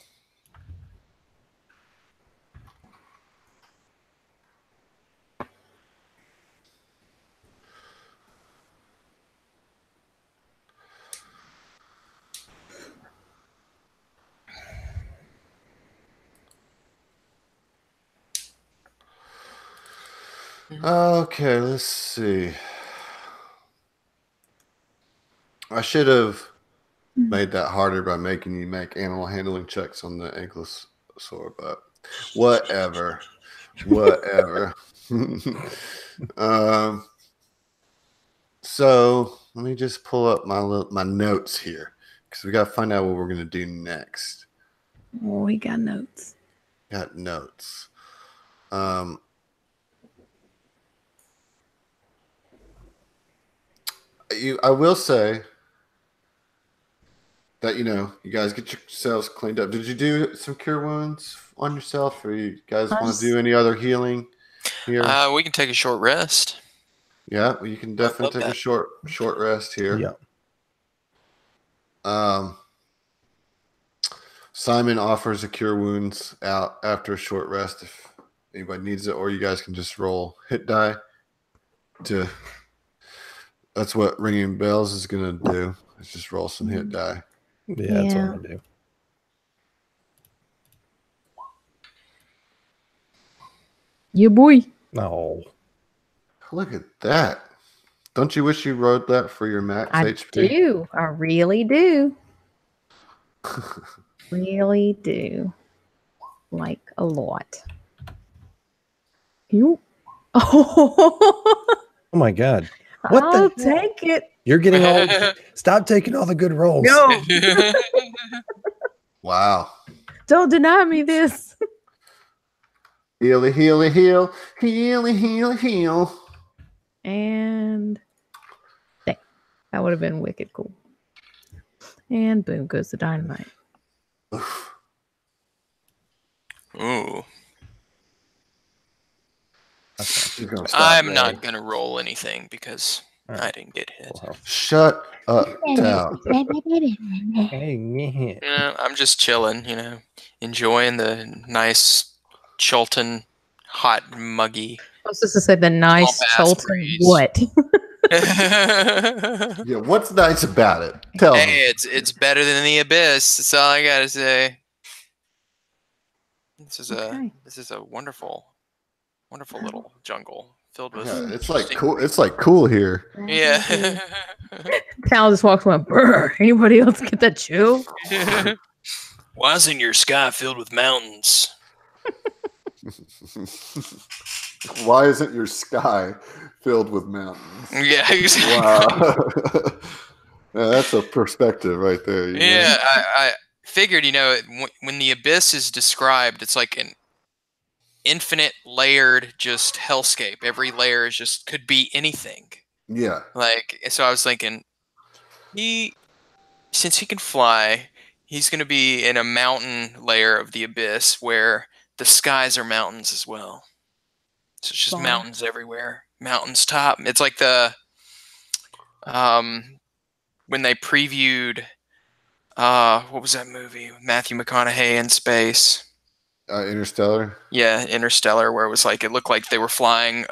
Okay, let's see. I should have made that harder by making you make animal handling checks on the ankylosaur, but whatever. Whatever. So let me just pull up my notes here because we got to find out what we're gonna do next. Oh, we got notes. Got notes. I will say that you guys get yourselves cleaned up. Did you do some cure wounds on yourself, or you guys want to do any other healing here? We can take a short rest. Yeah, well, you can definitely take a short rest here. Yeah. Simon offers a cure wounds out after a short rest if anybody needs it, or you guys can just roll hit die. That's what ringing bells is gonna do. Let's just roll some hit die. Yeah, that's what I'm gonna do. Yeah, boy. No. Look at that. Don't you wish you rode that for your max HP? I do. I really do. Really do. Like a lot. You. Oh my god. What I'll the hell? take it. You're getting all. Stop taking all the good rolls. No. Wow. Don't deny me this. Heal, heal, heal, heal, heal, heal. And dang, that would have been wicked cool. And boom goes the dynamite. Ooh. I'm not gonna roll anything because I didn't get hit. Shut up, down. I'm just chilling, enjoying the nice Chilton, hot, muggy. I was supposed to say the nice Chilton. What? Yeah, what's nice about it? Tell me. Hey, it's better than the Abyss. That's all I gotta say. This is a wonderful little jungle filled with. Yeah, it's like cool. It's like cool here. Yeah. Tal just walks away. Brr. Anybody else get that chill? Why isn't your sky filled with mountains? Why isn't your sky filled with mountains? Yeah, exactly. Wow. Yeah, that's a perspective right there. Yeah, I figured, when the Abyss is described, it's like an infinite layered just hellscape. Every layer is just could be anything. Yeah. So I was thinking, since he can fly, he's going to be in a mountain layer of the Abyss where the skies are mountains as well. So it's just mountains everywhere. Mountains top. It's like when they previewed what was that movie? Matthew McConaughey in space. Interstellar. Yeah, Interstellar, where it looked like they were flying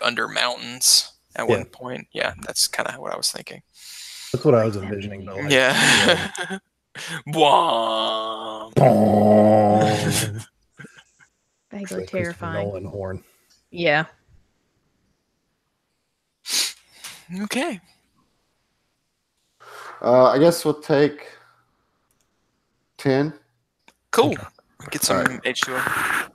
under mountains at one point. Yeah, that's kind of what I was thinking. That's what I was envisioning. Though. Yeah. Vaguely terrifying. Nolan horn. Yeah. Okay. I guess we'll take 10. Cool. Okay. Get some H2O.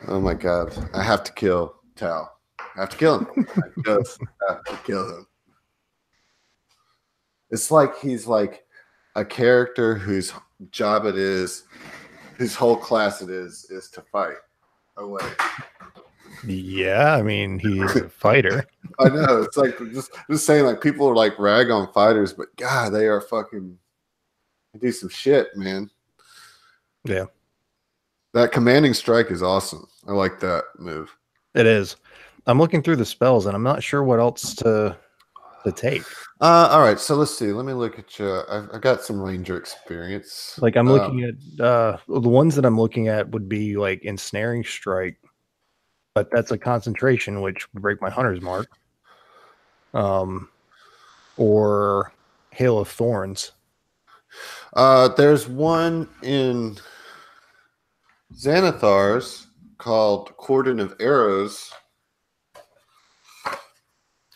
Oh my god! I have to kill Tao. I have to kill him. I just have to kill him. It's like he's like a character whose job it is, whose whole class it is to fight away. Yeah, I mean, he's a fighter. I know. It's like just saying, like, people are like rag on fighters, but God, they are fucking. They do some shit, man. Yeah. That commanding strike is awesome. I like that move. It is. I'm looking through the spells and I'm not sure what else to take. All right, so let's see. Let me look at you. I've got some ranger experience. Like I'm looking at the ones that I'm looking at would be like ensnaring strike, but that's a concentration, which would break my hunter's mark. Or hail of thorns. There's one in Xanathar's called Cordon of Arrows.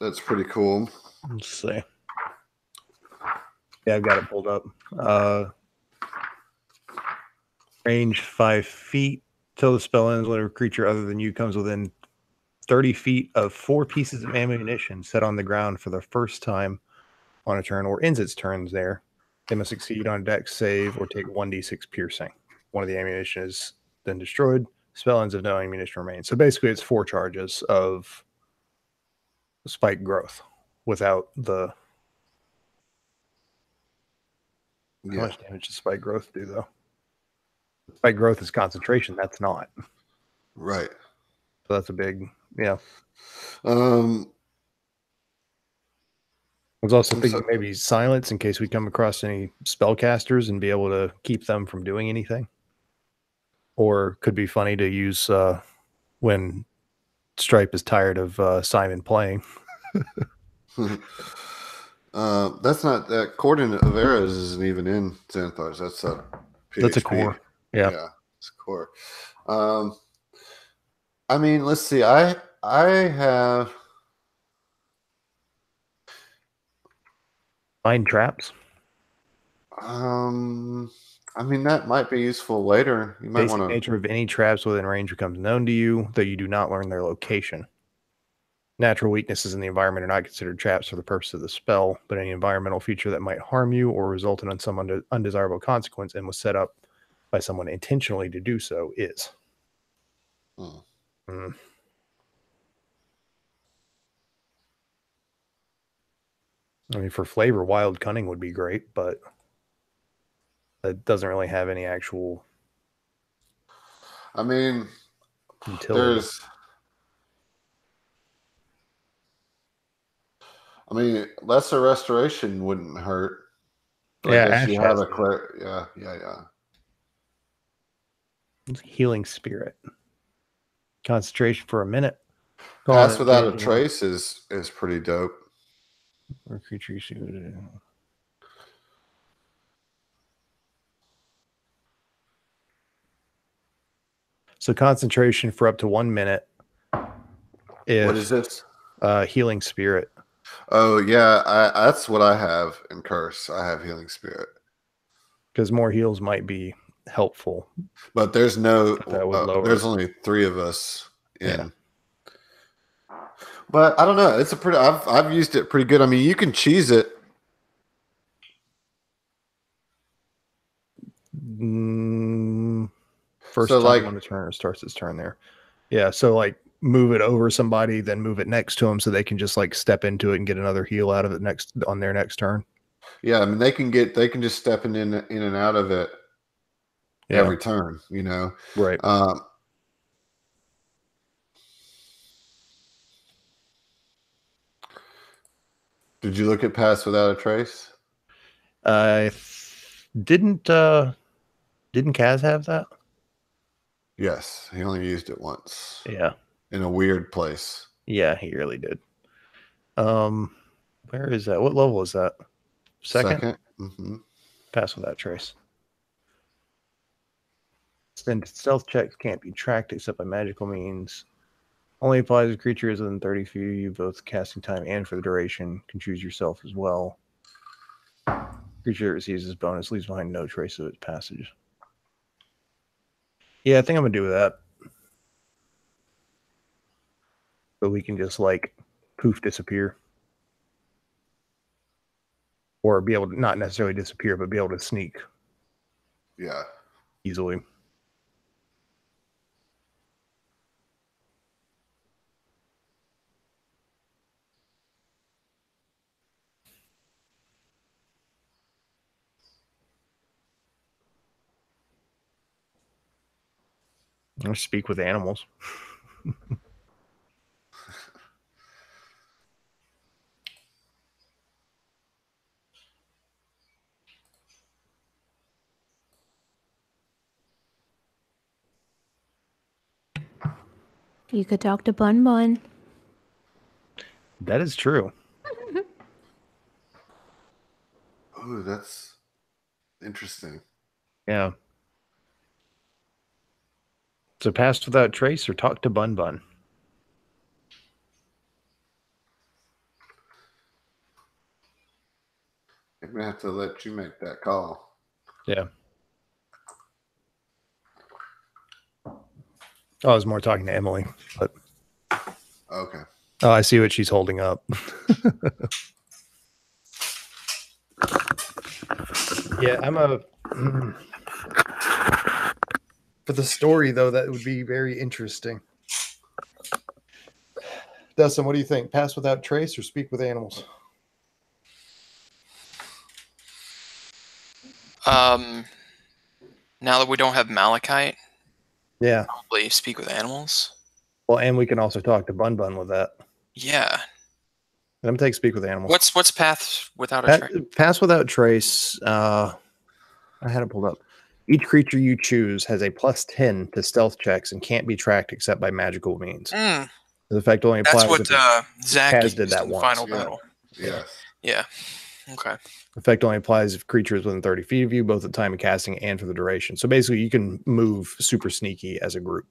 That's pretty cool. Let's see. Yeah, I've got it pulled up. Range 5 feet till the spell ends. Whatever creature other than you comes within 30 feet of 4 pieces of ammunition set on the ground for the first time on a turn or ends its turns there. They must succeed on a dex save or take 1d6 piercing. One of the ammunition is then destroyed. Spell ends if no ammunition remains. So basically, it's 4 charges of spike growth without the. How much damage does spike growth do, though? Spike growth is concentration. That's not. Right. So that's a big, yeah. Um, I was also thinking maybe silence in case we come across any spellcasters and be able to keep them from doing anything. Or could be funny to use when Stripe is tired of Simon playing. That's not that Cordon of Arrows isn't even in Xanathar's. That's a PHP. That's a core. Yeah, it's a core. I mean, let's see. I have find traps. I mean, that might be useful later. You might want to. Nature of any traps within range becomes known to you, though you do not learn their location. Natural weaknesses in the environment are not considered traps for the purpose of the spell, but any environmental feature that might harm you or result in some undesirable consequence and was set up by someone intentionally to do so is. I mean, for flavor, Wild Cunning would be great, but it doesn't really have any actual. I mean, utility. Lesser Restoration wouldn't hurt. Yeah, you have a yeah. Healing Spirit. Concentration for a minute. Pass Without a Trace is pretty dope. Or creature you So concentration for up to 1 minute. What is this? Healing Spirit. Oh yeah, that's what I have in Curse. I have Healing Spirit. Because more heals might be helpful. But there's no. There's only 3 of us in. Yeah. But I don't know. It's a pretty. I've used it pretty good. I mean, you can cheese it. First so time when the turner starts its turn there. Yeah, so like move it over somebody, then move it next to them so they can just like step into it and get another heal out of it on their next turn. Yeah, I mean they can just step in and out of it every turn, you know. Right. Did you look at Pass Without a Trace? Didn't Kaz have that? Yes, he only used it once Yeah. in a weird place. Yeah, he really did. Where is that? What level is that? Second? Mm-hmm. Pass without trace. Then stealth checks can't be tracked except by magical means. Only applies to creatures within 30 feet of you, both casting time and for the duration. Can choose yourself as well. Creature that receives this bonus leaves behind no trace of its passage. Yeah, I think I'm gonna do with that. So we can just like poof disappear. Or be able to not necessarily disappear, but be able to sneak Yeah. easily. Or speak with animals. You could talk to Bun Bun. That is true. Oh, that's interesting. Yeah. So pass without trace or talk to Bun Bun. I'm gonna have to let you make that call. Yeah. I was more talking to Emily, but Okay. oh, I see what she's holding up. Yeah, I'm a. For the story, though, that would be very interesting. Dustin, what do you think? Pass without trace or speak with animals? Now that we don't have Malachite, Yeah. probably speak with animals. Well, and we can also talk to Bun Bun with that. Yeah. I'm gonna take speak with animals. What's path without a trace? Pass without trace. I had it pulled up. Each creature you choose has a +10 to stealth checks and can't be tracked except by magical means. Mm, The effect only applies. that's what Zach Kaz used did that in the once, final yeah. battle. Yes. Yeah. Okay. Effect only applies if creatures within 30 feet of you, both at the time of casting and for the duration. So basically, you can move super sneaky as a group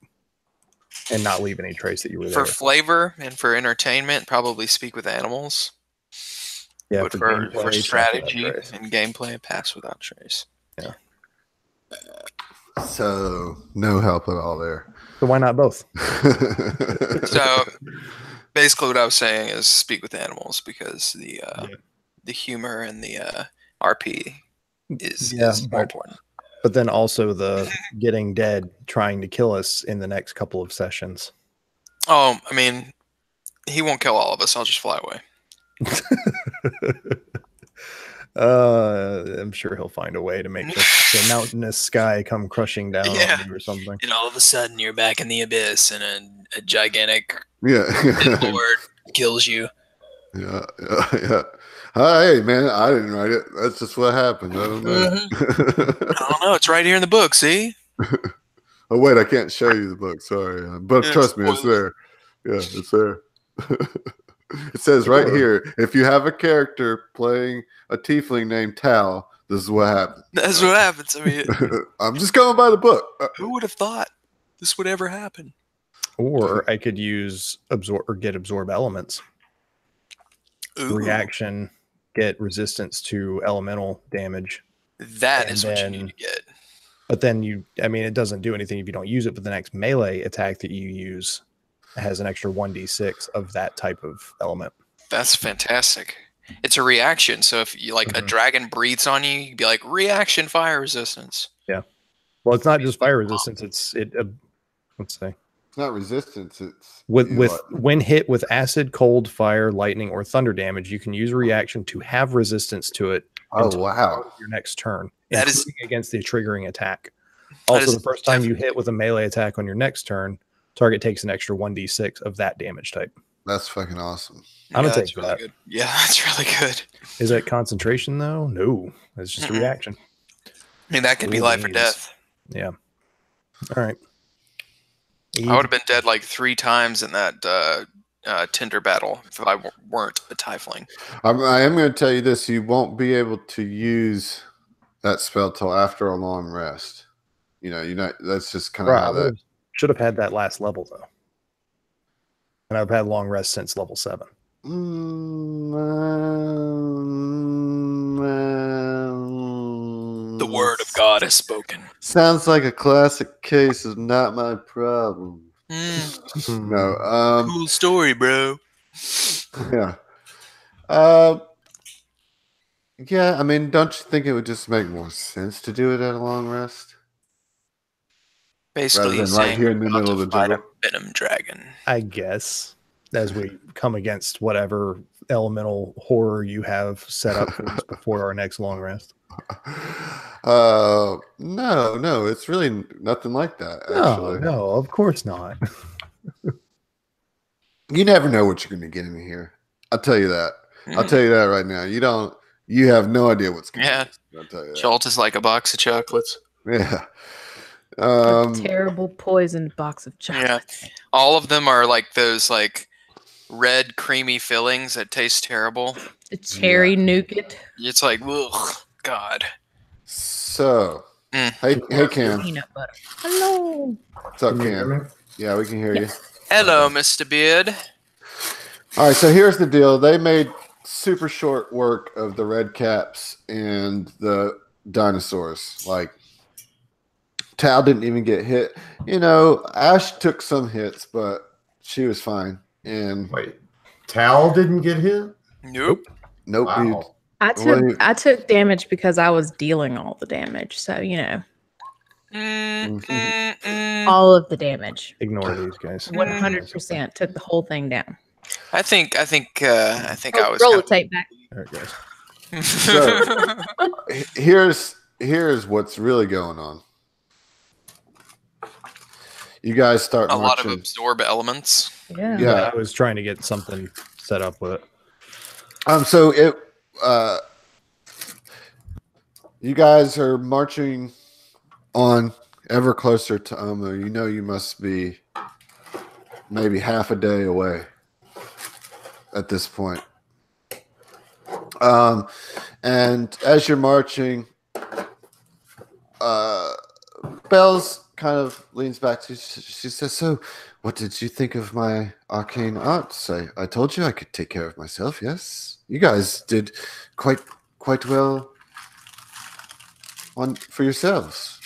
and not leave any trace that you were there. For flavor and for entertainment, probably speak with animals. Yeah, But for for gameplay, pass without strategy trace. and gameplay, pass without trace. Yeah. So no help at all there. So why not both? So basically, what I was saying is speak with animals because the humor and the RP is more important. But then also the getting dead, trying to kill us in the next couple of sessions. Oh, I mean, he won't kill all of us. I'll just fly away. I'm sure he'll find a way to make the mountainous sky come crushing down on you or something. And all of a sudden, you're back in the abyss, and a gigantic Yeah. lord kills you. Yeah. Hey, man, I didn't write it. That's just what happened. I don't know. I don't know. It's right here in the book. See? Oh, wait, I can't show you the book. Sorry. But trust me, it's there. Yeah, it's there. It says right here, if you have a character playing a tiefling named Tal, this is what happens. That's what happens. I mean, I'm just going by the book. who would have thought this would ever happen? Or I could use absorb elements. Ooh, Reaction, get resistance to elemental damage. that and is what you then- need to get. But then it doesn't do anything if you don't use it. But the next melee attack that you use has an extra 1d6 of that type of element. That's fantastic. It's a reaction. So if you a dragon breathes on you, you'd be like reaction fire resistance. Well, it's not just fire resistance. Let's say It's not resistance. It's when hit with acid, cold, fire, lightning, or thunder damage, you can use a reaction to have resistance to it. Oh, wow. Your next turn. That is against the triggering attack. Also, the first time you hit with a melee attack on your next turn, target takes an extra 1d6 of that damage type. That's fucking awesome. I'm gonna that's take really that. good. Yeah, that's really good. Is that concentration though? No, it's just a reaction. I mean, that could be life or death. Yeah. All right. I would have been dead like 3 times in that Tinder battle if I weren't a tiefling. I am going to tell you this: you won't be able to use that spell till after a long rest. You know, you're not. That's just kind of how that. Should have had that last level though, and I've had long rest since level 7. The word of God has spoken. Sounds like a classic case of not my problem. No. Cool story, bro. Yeah. Yeah, I mean, don't you think it would just make more sense to do it at a long rest? Basically, Rather than right here in the middle of the fight a jungle? venom dragon. I guess as we come against whatever elemental horror you have set up for us before our next long rest. No, it's really nothing like that, actually. No, of course not. You never know what you're going to get in here. I'll tell you that. I'll tell you that right now. You have no idea what's going Yeah. to I'll tell you that. Jolt is like a box of chocolates. Yeah. A terrible poisoned box of chocolate. Yeah. All of them are like those like red creamy fillings that taste terrible. The cherry nougat. It's like, ugh, God. So, Mm. hey Cam. Peanut butter. Hello. What's up, Can you hear Cam? me? Yeah, we can hear you. Hello, Mr. Beard. All right, so here's the deal. They made super short work of the red caps and the dinosaurs. Like, Tal didn't even get hit. You know, Ash took some hits, but she was fine. And Wait, Tal didn't get hit? Nope. nope, Wow. dude. I took damage because I was dealing all the damage. So, you know, all of the damage. Ignore these guys. 100% took the whole thing down. I think I was Roll the tape back. All right, guys. Here's what's really going on. You guys start a lot marching. of absorb elements. Yeah. Yeah. I was trying to get something set up with it. So you guys are marching on ever closer to Omu. You know you must be maybe half a day away at this point. And as you're marching, Bells kind of leans back to you. She says, "So, what did you think of my arcane arts? I told you I could take care of myself. Yes, you guys did quite well for yourselves."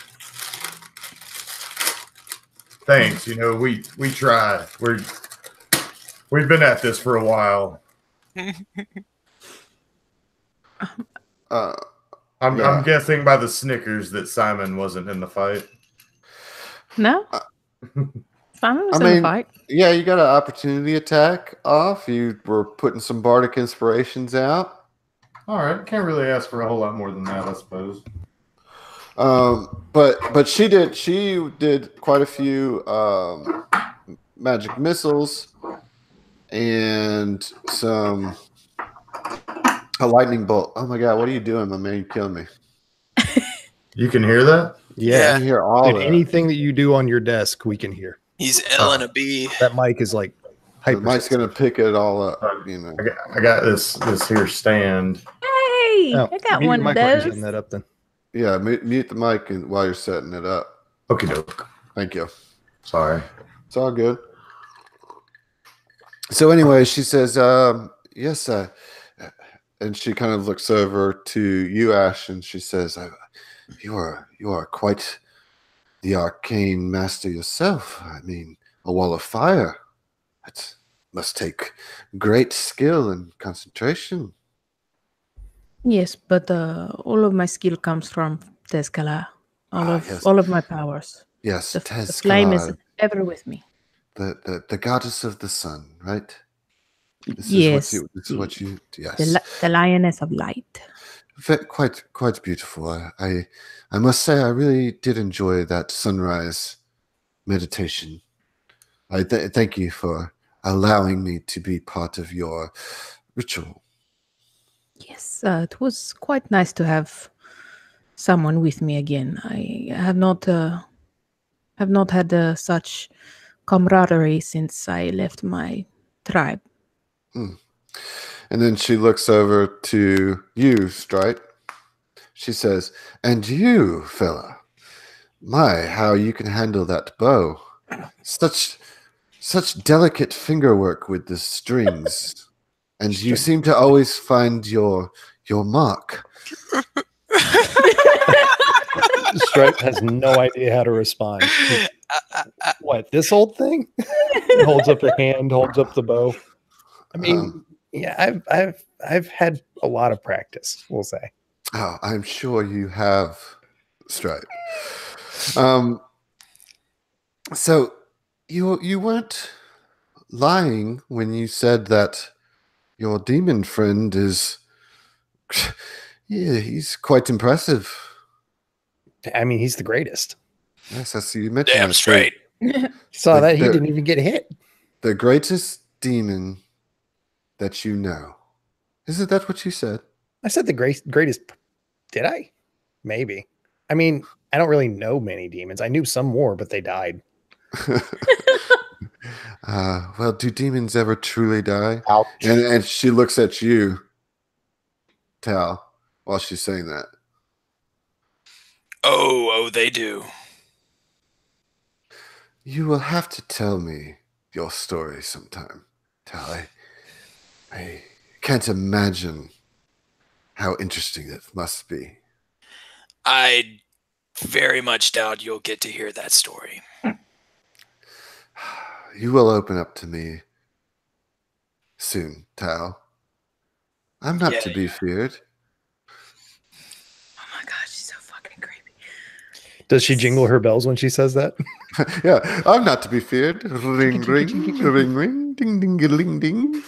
Thanks. You know, we tried. We've been at this for a while. I'm guessing by the Snickers that Simon wasn't in the fight. No? Simon was in the fight. Yeah, you got an opportunity attack off. You were putting some bardic inspirations out. All right, can't really ask for a whole lot more than that, I suppose. But she did quite a few magic missiles and a lightning bolt. Oh my god, what are you doing, my man? You killing me. You can hear that? Yeah. I hear all Dude, that. anything that you do on your desk, we can hear. He's L and a B. That mic is like The mic's gonna pick it all up. You know. I got this here stand. Hey, Oh, I got mute one your of mic while you're those. setting that up then. Yeah, mute the mic while you're setting it up. Okie doke. Thank you. Sorry. It's all good. So anyway, she says, "Yes," and she kind of looks over to you, Ash, and she says, "You are quite the arcane master yourself. I mean, a wall of fire. That must take great skill and concentration." Yes, but all of my skill comes from Tezcala. Yes. All of my powers. Yes, The flame is Tezcala, ever with me. the goddess of the sun, right? Yes. This is what you. Yes. The lioness of light. Quite beautiful. I must say I really did enjoy that sunrise meditation. I thank you for allowing me to be part of your ritual. Yes, it was quite nice to have someone with me again. I have not had such camaraderie since I left my tribe. And then she looks over to you, Stripe. She says, "And you, fella, my, how you can handle that bow. Such delicate finger work with the strings. And you seem to always find your mark." Stripe has no idea how to respond. What, this old thing? Holds up a hand, holds up the bow. I mean, yeah, I've had a lot of practice, we'll say. Oh, I'm sure you have, Stripe. So you weren't lying when you said that your demon friend is, yeah, he's quite impressive. I mean, he's the greatest. Yes, I see you mentioned Damn that. straight. Saw that he didn't even get hit. The greatest demon that you know. Isn't that what you said? I said the greatest. Did I? Maybe. I mean, I don't really know many demons. I knew some more, but they died. Well, do demons ever truly die? Ouch. And she looks at you, Tal, while she's saying that. Oh, they do. You will have to tell me your story sometime, Tal. I can't imagine how interesting it must be. I very much doubt you'll get to hear that story. You will open up to me soon, Tal. I'm not to be feared. Oh my god, she's so fucking creepy. Does she jingle her bells when she says that? Yeah, I'm not to be feared. Ring, ring, ring, ring, ding, ding, ding, ding.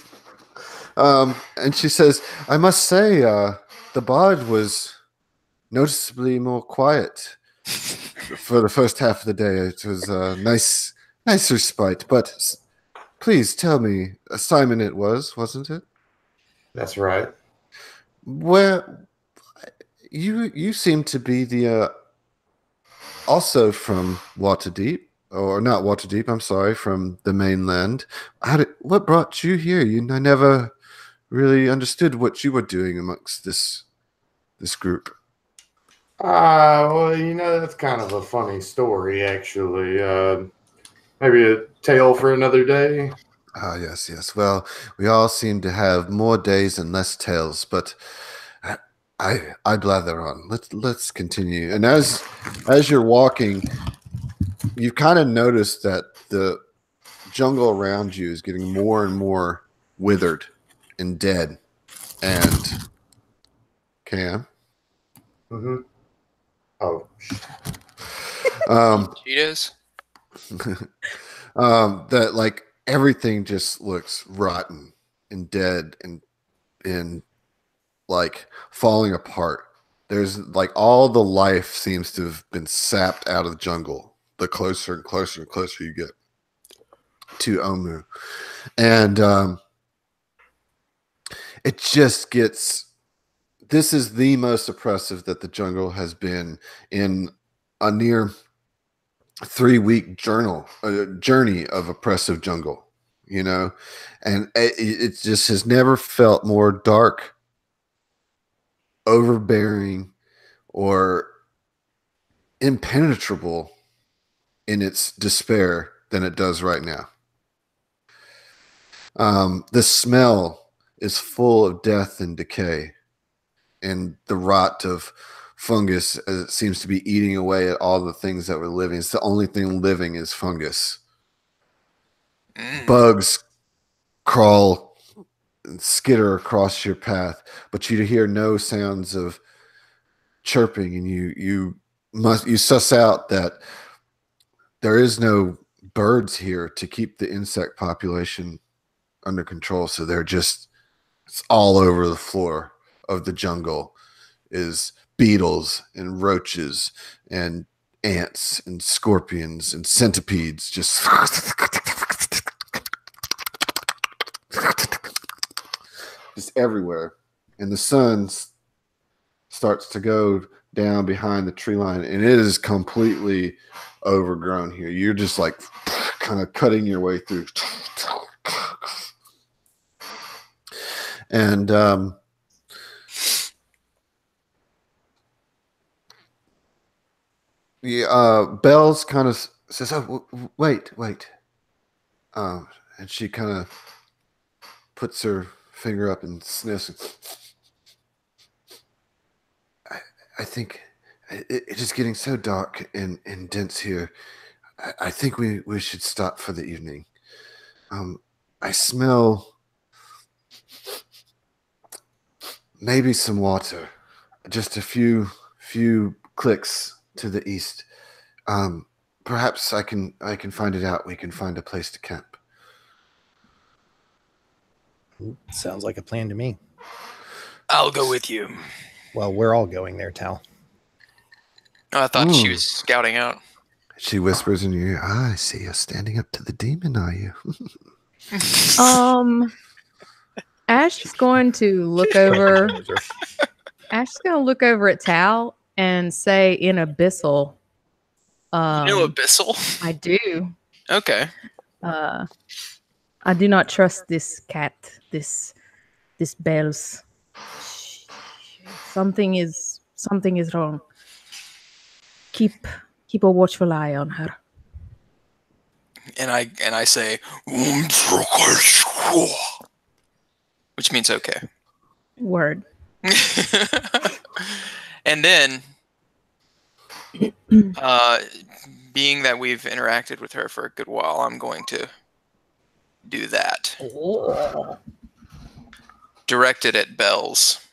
And she says, "I must say, the bard was noticeably more quiet for the first half of the day. It was a nice respite. But please tell me, Simon, it was, wasn't it? That's right. Where you seem to be the also from Waterdeep, or not Waterdeep? I'm sorry, from the mainland. What brought you here? I never really understood what you were doing amongst this group." Well, that's kind of a funny story, actually. Maybe a tale for another day. Ah, yes. Well, we all seem to have more days and less tales, but I blather on. Let's continue. And as you're walking, you kind of notice that the jungle around you is getting more and more withered and dead. And Cam, Mm-hmm. Oh, Cheetos? that like everything just looks rotten and dead and like falling apart. There's like all the life seems to have been sapped out of the jungle the closer and closer and closer you get to Omu. And it just gets, this is the most oppressive that the jungle has been in a near 3-week journey of oppressive jungle, and it just has never felt more dark, overbearing, or impenetrable in its despair than it does right now. The smell is full of death and decay, and the rot of fungus as it seems to be eating away at all the things that were living. It's the only thing living is fungus. Bugs crawl and skitter across your path, but you hear no sounds of chirping, and you suss out that there is no birds here to keep the insect population under control. So it's all over the floor of the jungle is beetles and roaches and ants and scorpions and centipedes just everywhere. And the sun starts to go down behind the tree line, and it is completely overgrown here. You're just like kind of cutting your way through. And Bells kind of says, "Oh, wait." And she kind of puts her finger up and sniffs. I think it is getting so dark and dense here. I think we should stop for the evening. I smell maybe some water. Just a few clicks to the east. Perhaps I can find it out. We can find a place to camp. Sounds like a plan to me. I'll go with you. Well, we're all going there, Tal. Oh, I thought she was scouting out. She whispers in your ear, I see you're standing up to the demon, are you? Ash is going to look over. Ash is going to look over at Tal and say in Abyssal. You know Abyssal? I do. Okay. I do not trust this cat. This Bells. Something is wrong. Keep a watchful eye on her. And I say, which means okay. Word. And then, being that we've interacted with her for a good while, I'm going to do that. Oh. Directed at Bells.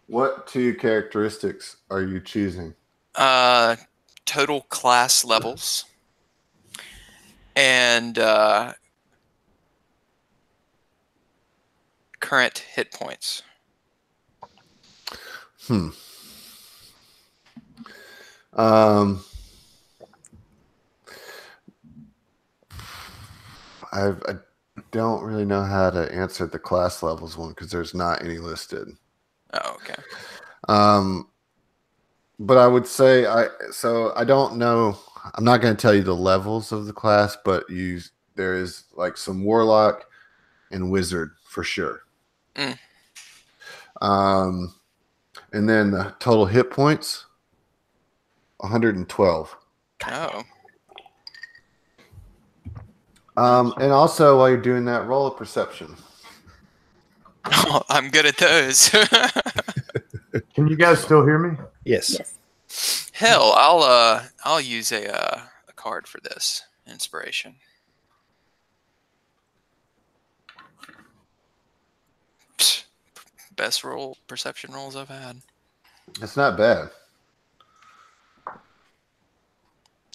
What two characteristics are you choosing? Total class levels. And current hit points. I don't really know how to answer the class levels one because there's not any listed. Oh, okay. But I would say I don't know. I'm not going to tell you the levels of the class, but there is like some warlock and wizard for sure. Mm. And then the total hit points, 112. Oh. And also while you're doing that, roll a perception. Oh, I'm good at those. Can you guys still hear me? Yes. Hell, I'll use a card for this inspiration. Psst, best perception rolls I've had. It's not bad.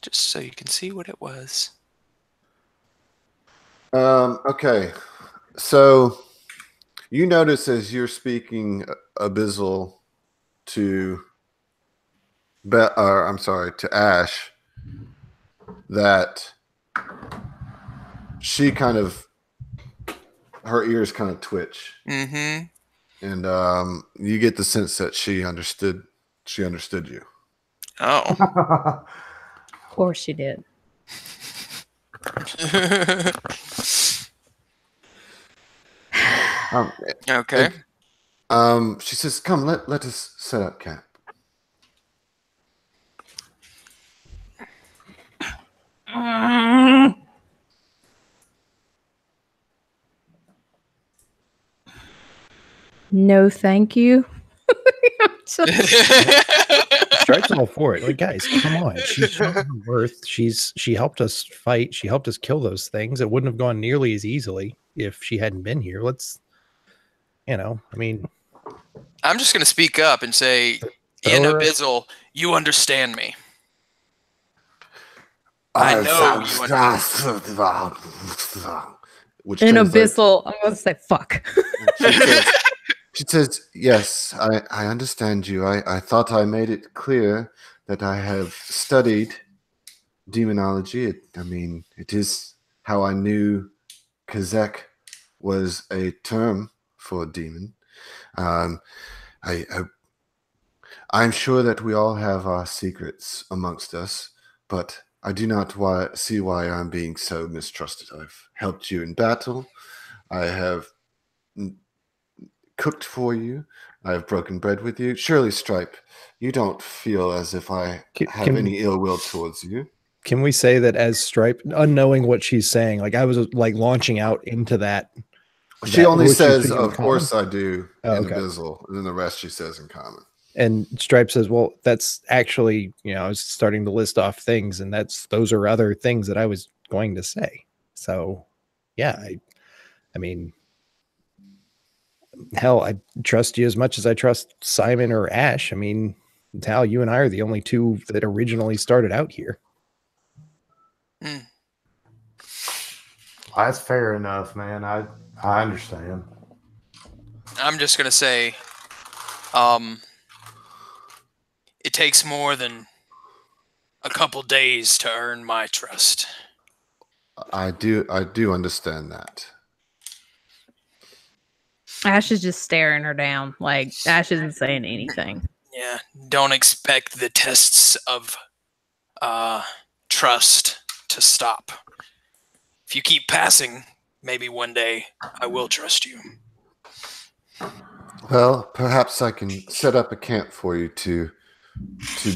Just so you can see what it was. Okay, so you notice as you're speaking Abyssal to Ash that she kind of her ears kind of twitch. Mm-hmm. And you get the sense that she understood you. Oh. Of course she did. Okay. She says, "Come, let us set up camp." No, thank you. Strike's all for it. Like, guys, come on. She's shown her worth. She helped us fight. She helped us kill those things. It wouldn't have gone nearly as easily if she hadn't been here. I mean, I'm just going to speak up and say, in Abyssal, you understand me. I know you understand. Which In translates- Abyssal, I'm going to say fuck. She says, "Yes, I understand you. I thought I made it clear that I have studied demonology. It is how I knew Kazek was a term for a demon. Um, I'm sure that we all have our secrets amongst us, but I do not see why I'm being so mistrusted. I've helped you in battle. I have cooked for you. I have broken bread with you. Surely, Stripe, you don't feel as if I have any ill will towards you. Can we say that as Stripe, unknowing what she's saying, like I was like launching out into that? She only says, "Of course I do," in okay. Abyssal, and then the rest she says in common. And Stripe says, well, that's actually, I was starting to list off things, and those are other things that I was going to say. So, yeah, I mean, hell, I trust you as much as I trust Simon or Ash. I mean, Tal, you and I are the only two that originally started out here. That's fair enough, man. I understand. I'm just gonna say, it takes more than a couple days to earn my trust. I do understand that. Ash is just staring her down. Like, Ash isn't saying anything. Yeah, don't expect the tests of trust to stop. If you keep passing, maybe one day I will trust you. Well, perhaps I can set up a camp for you to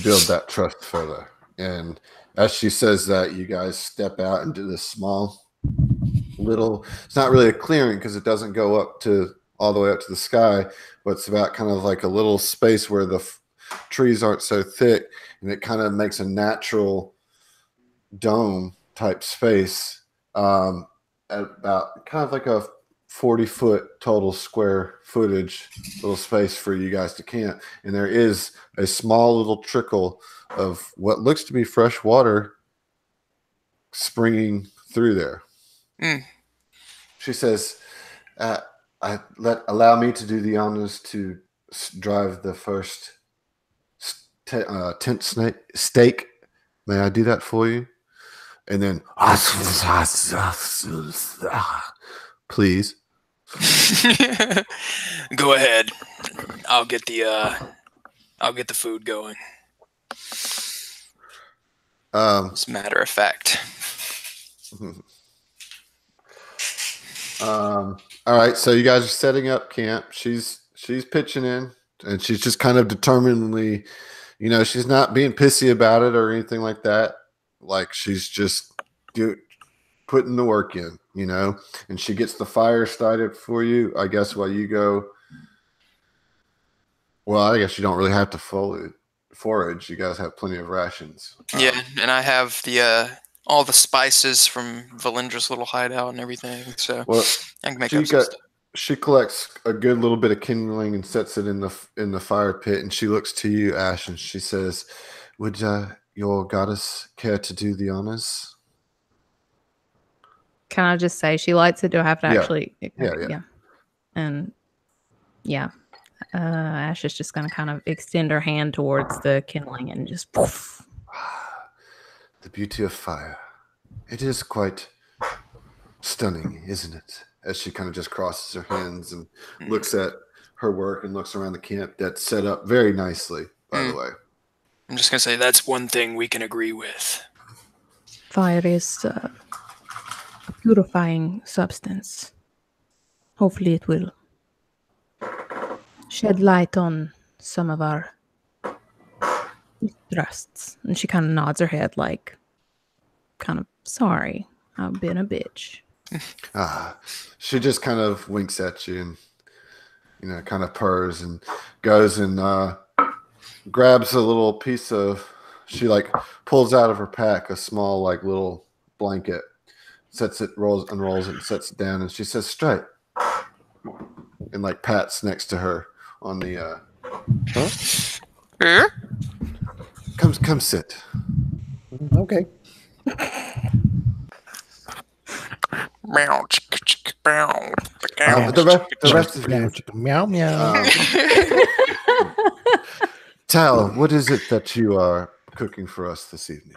build that trust further. And as she says that, you guys step out into this small little, it's not really a clearing because it doesn't go up to all the way up to the sky, but it's about kind of like a little space where the trees aren't so thick, and it kind of makes a natural dome type space at about kind of like a 40-foot total square footage little space for you guys to camp. And there is a small little trickle of what looks to be fresh water springing through there. She says, allow me to do the honors to drive the first tent stake. May I do that for you? And then, please. Go ahead. I'll get the food going. As a matter of fact. All right, so you guys are setting up camp. She's pitching in, and she's just kind of determinedly, she's not being pissy about it or anything like that. Like, she's just putting the work in, and she gets the fire started for you. I guess while you go, well, I guess you don't really have to forage. You guys have plenty of rations. Yeah, and I have the all the spices from Valindra's little hideout and everything, so I can make up some stuff. She collects a good little bit of kindling and sets it in the fire pit, and she looks to you, Ash, and she says, "Would your goddess care to do the honors?" Can I just say she lights it? Do I have to actually? Yeah. And Ash is just going to kind of extend her hand towards the kindling and just poof. The beauty of fire. It is quite stunning, isn't it? As she kind of just crosses her hands and looks at her work and looks around the camp that's set up very nicely, by the way. I'm just going to say that's one thing we can agree with. Fire is a purifying substance. Hopefully it will shed light on some of our thrusts. And she kind of nods her head like, kind of sorry, I've been a bitch. She just kind of winks at you and, kind of purrs and goes and grabs a little piece of, she like pulls out of her pack a small like little blanket, unrolls it and sets it down, and she says, "Stripe," and like pats next to her on the Come sit. Okay. The rest of you. Meow meow. Tal, what is it that you are cooking for us this evening?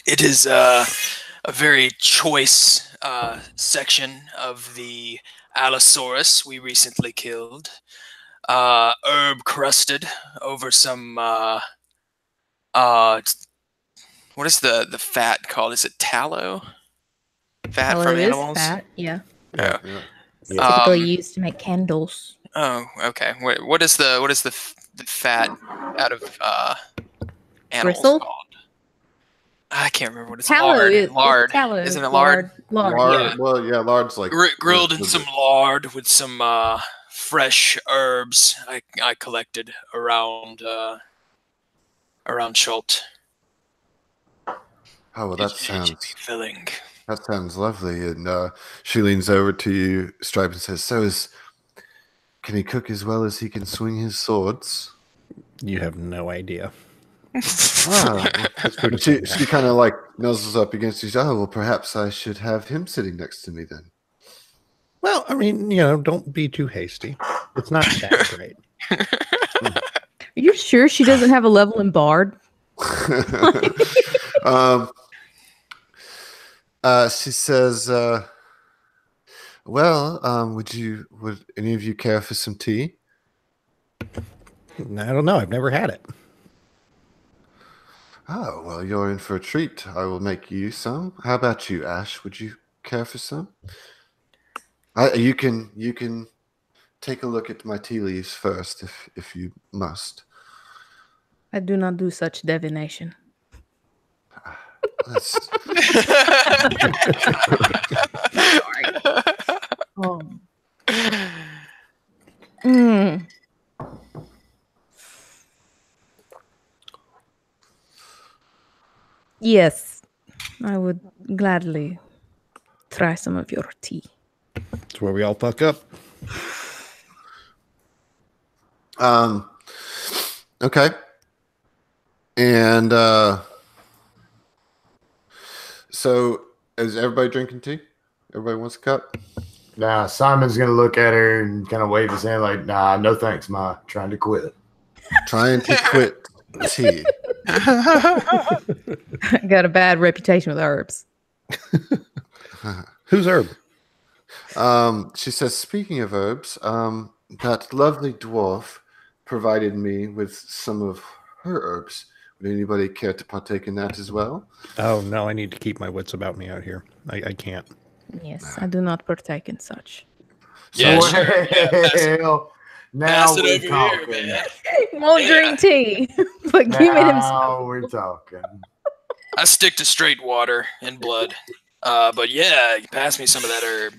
It is a very choice section of the Allosaurus we recently killed. Herb crusted over some what is the fat called? Is it tallow? Fat Tallow from is animals? fat, yeah. Yeah. Yeah. It's typically Um, used to make candles. Oh, okay. What is the fat out of animals Bristle? called? I can't remember what it's Tallow lard. is Lard. tallow. Isn't it lard? Lard, Lard, yeah. well, yeah, lard's like Grilled in was some it- lard with some fresh herbs I collected around Schult. Oh, well, that It should be sounds filling. lovely. And she leans over to you, Stripe, and says, can he cook as well as he can swing his swords? You have no idea. Ah, His food is she fantastic. kind of like nuzzles up against you. Oh, well, perhaps I should have him sitting next to me then. Well, I mean, don't be too hasty. It's not that great. Are you sure she doesn't have a level in Bard? She says, well, would any of you care for some tea? I don't know. I've never had it. Oh, well, you're in for a treat. I will make you some. How about you, Ash? Would you care for some? You can take a look at my tea leaves first, if you must. I do not do such divination. That's, Oh. Mm. Yes, I would gladly try some of your tea. It's where we all fuck up. okay. And so is everybody drinking tea? Everybody wants a cup? Nah, Simon's gonna look at her and kind of wave his hand like, "Nah, no thanks, Ma. Trying to quit." Trying to quit tea. I got a bad reputation with herbs. Who's Herb? She says, speaking of herbs, that lovely dwarf provided me with some of her herbs. Would anybody care to partake in that as well? Oh, no, I need to keep my wits about me out here. I can't. Yes, I do not partake in such. Yeah, Well, sure. Yeah, now pass it we're over talking. here, man. Won't drink tea, but give it himself. Now we're talking. I stick to straight water and blood. But yeah, you pass me some of that herb.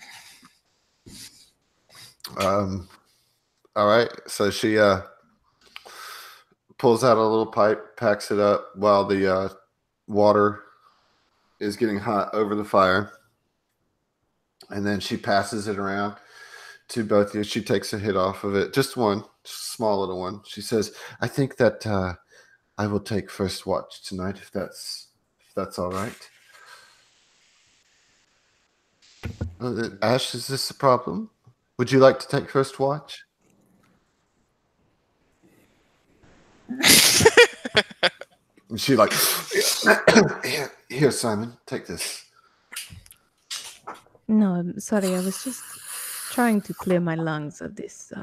All right. So she pulls out a little pipe, packs it up while the water is getting hot over the fire. And then she passes it around to both of you. She takes a hit off of it, just one, just a small little one. She says, I think that I will take first watch tonight, if that's all right. Ash, is this a problem? Would you like to take first watch? And she like, here, Simon, take this. No, I'm sorry. I was just trying to clear my lungs of this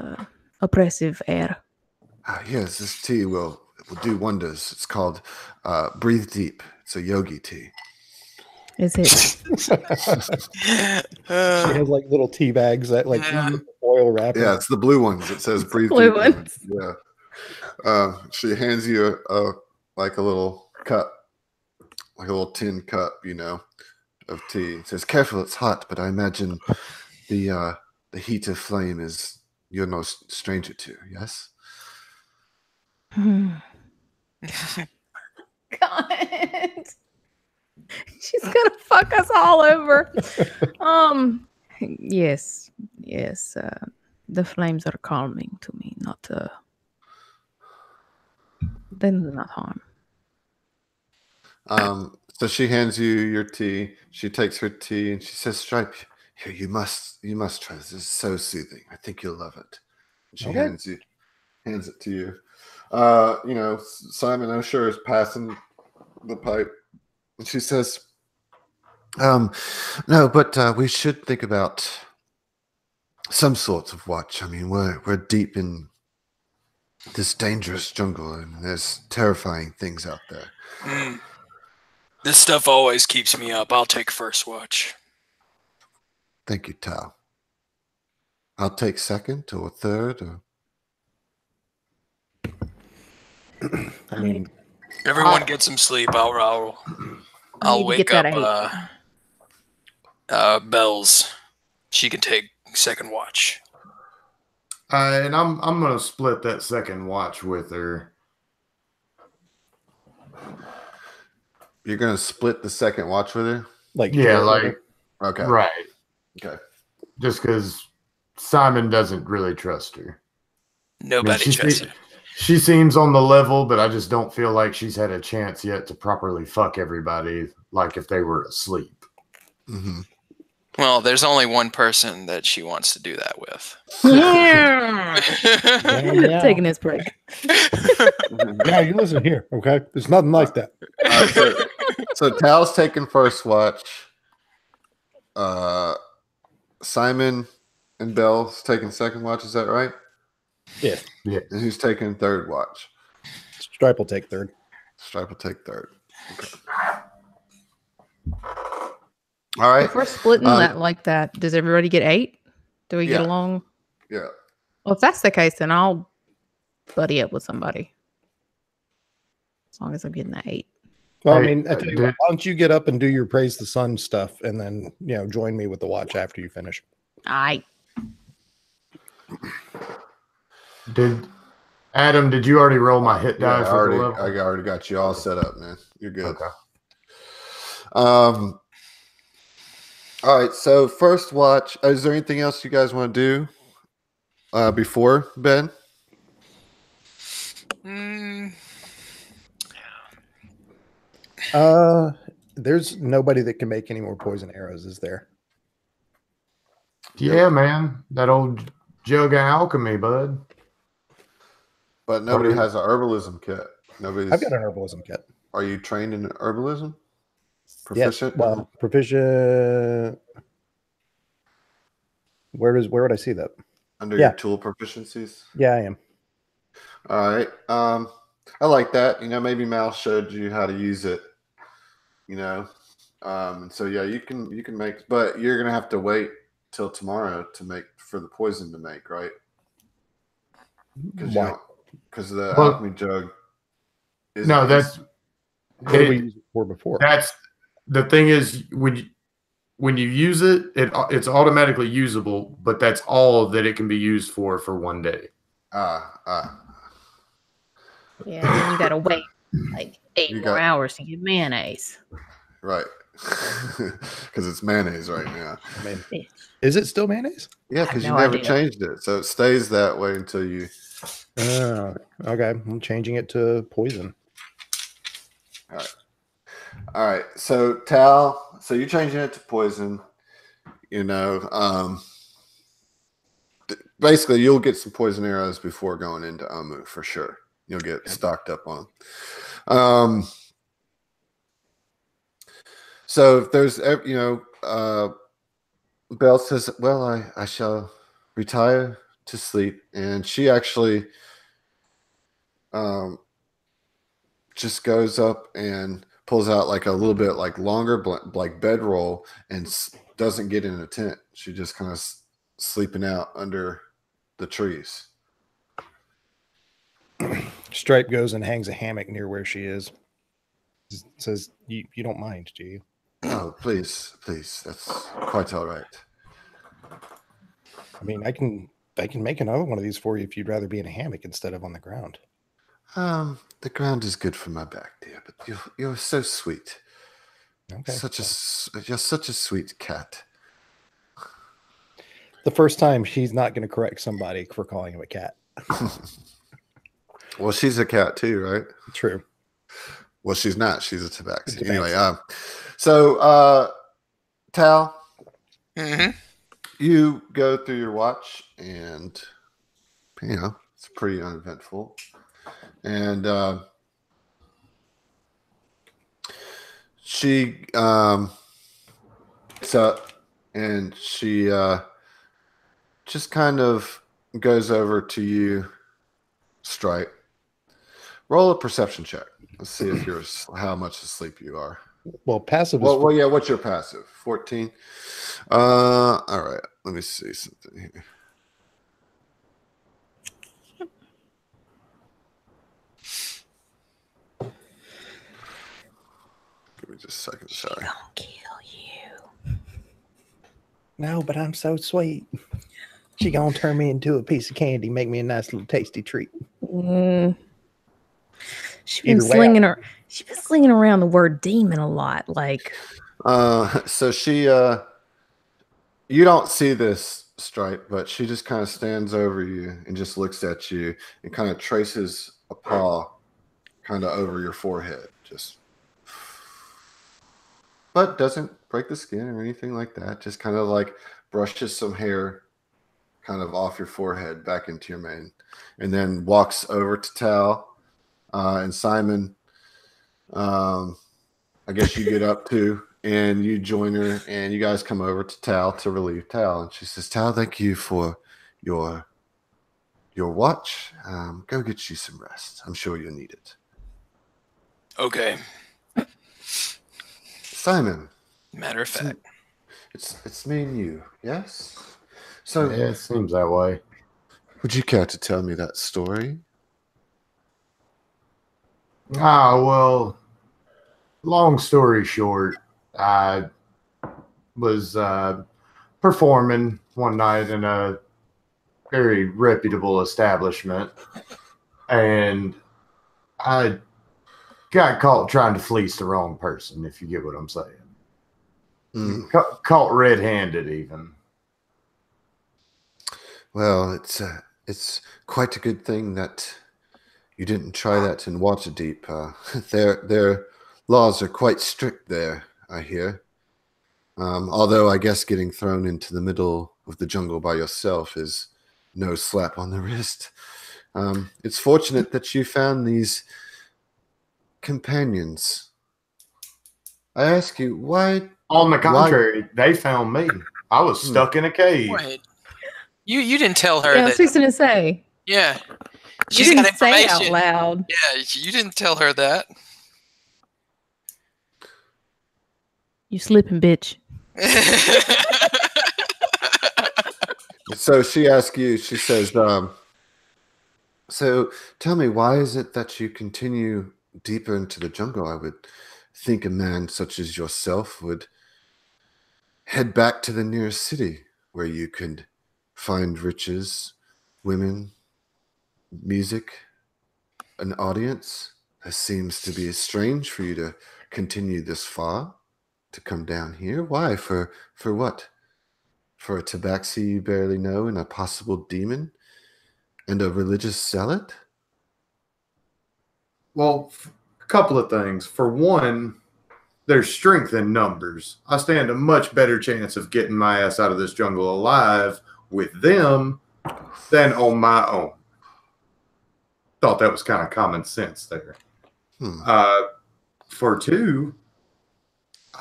oppressive air. Yes, this tea will do wonders. It's called Breathe Deep. It's a yogi tea. Is it? She has like little tea bags that like oil wrap. Yeah, it's the blue ones. It says Breathe Blue Deep. ones. Yeah. She hands you like a little cup, like a little tin cup, of tea. It says, careful, it's hot, but I imagine the heat of flame is you're no stranger to, yes? God. She's gonna fuck us all over. Yes. The flames are calming to me, not they do not harm. So she hands you your tea. She takes her tea and she says, Stripe, here, you must try this. It's so soothing. I think you'll love it. And she Okay. hands it to you. Simon O'Shea is passing the pipe. And she says, no, but we should think about some sorts of watch. I mean, we're deep in this dangerous jungle, and there's terrifying things out there. This stuff always keeps me up. I'll take first watch. Thank you, Tal. I'll take second or third. I mean, Everyone get some sleep. I'll need to wake get that up Bells. She can take second watch. And I'm gonna split that second watch with her. You're gonna split the second watch with her? like, Yeah, like Okay. right. Okay. Just because Simon doesn't really trust her. Nobody trusts her. She seems on the level, but I just don't feel like she's had a chance yet to properly fuck everybody, like if they were asleep. Mm-hmm. Well, there's only one person that she wants to do that with. Taking his break. Yeah, you listen here, okay? There's nothing like that. So Tal's taking first watch. Simon and Bell's taking second watch. Is that right? Yeah. And who's taking third watch? Stripe will take third. Stripe will take third. Okay. All right. If we're splitting that like that, does everybody get 8? Do we get Yeah. along? Yeah. Well, if that's the case, then I'll buddy up with somebody. As long as I'm getting that 8. Well, I Hey, mean, I tell you what, why don't you get up and do your praise the sun stuff, and then join me with the watch after you finish. Did you already roll my hit die I for the level? already got you all set up, man. You're good. Okay. All right. So first watch. Is there anything else you guys want to do before Ben? There's nobody that can make any more poison arrows, is there? Yeah, man. That old jug of alchemy, bud. But nobody has an herbalism kit. Nobody's. I've got an herbalism kit. Are you trained in herbalism? Yes. Proficient? Well, proficient. Where would I see that? Under your tool proficiencies? Yeah, I am. All right. I like that. Maybe Mal showed you how to use it. And so yeah, you can make, but you're gonna have to wait till tomorrow to make for the poison to make, right? Why? Because the alchemy jug. No, that's what did we use it for before? That's the thing is when you use it, it's automatically usable, but that's all that it can be used for one day. Yeah, then you gotta wait like 8 more hours to get mayonnaise. Right. Because it's mayonnaise right now. I mean, is it still mayonnaise? Yeah, because you never changed it, so it stays that way until you. Okay. I'm changing it to poison. All right. So Tal, so you're changing it to poison. Basically, you'll get some poison arrows before going into Omu for sure. You'll get stocked up on them. So if there's, Belle says, well, I shall retire to sleep. And she actually just goes up and pulls out like a little bit like longer, like bedroll, and doesn't get in a tent. She just kind of sleeping out under the trees. Stripe goes and hangs a hammock near where she is. Says, you don't mind, do you? Oh, please. That's quite all right. I mean, I can make another one of these for you if you'd rather be in a hammock instead of on the ground. The ground is good for my back, dear, but you're so sweet. Okay. You're such a sweet cat. The first time she's not going to correct somebody for calling him a cat. Well, she's a cat too, right? True. Well, she's not. She's a tabaxi. Anyway, so Tal, you go through your watch, and it's pretty uneventful. And she just kind of goes over to you, Stripe. Roll a perception check. Let's see if you're how much asleep you are. Well, passive is Well, yeah. What's your passive? 14. All right. Let me see something here. Give me just a second. Sorry. Gonna kill you. No, but I'm so sweet. She gonna turn me into a piece of candy, make me a nice little tasty treat. She's been slinging her. She's been slinging around the word demon a lot. Like, So she, you don't see this, Stripe, but she just kind of stands over you and just looks at you and kind of traces a paw kind of over your forehead, just, but doesn't break the skin or anything like that. Just kind of like brushes some hair kind of off your forehead back into your mane, and then walks over to Tal and Simon. I guess you get up too, and you join her, and you guys come over to Tal to relieve Tal. And she says, "Tal, thank you for your watch. Go get you some rest. I'm sure you'll need it." Okay. Simon. Matter of fact. It's me and you, yes? So Yeah, it seems that way. would you care to tell me that story? Well, long story short, I was performing one night in a very reputable establishment, and I got caught trying to fleece the wrong person, if you get what I'm saying. Caught red-handed, even. Well, it's quite a good thing that you didn't try that in Waterdeep. Their laws are quite strict there, I hear. Although I guess getting thrown into the middle of the jungle by yourself is no slap on the wrist. It's fortunate that you found these companions. I ask you, why? On the contrary, they found me. I was stuck in a cave. Wait. You didn't tell her yeah, I that. was fixing to say. Yeah. You She's got didn't say it out information. loud. Yeah, you didn't tell her that. You slipping, bitch. So she asks you, she says, so tell me, why is it that you continue deeper into the jungle? I would think a man such as yourself would head back to the nearest city where you could find riches, women, music, an audience. It seems to be strange for you to continue this far, to come down here. Why? For what? For a tabaxi you barely know and a possible demon and a religious zealot? Well, a couple of things. For one, there's strength in numbers. I stand a much better chance of getting my ass out of this jungle alive with them than on my own. Thought that was kind of common sense there. For two,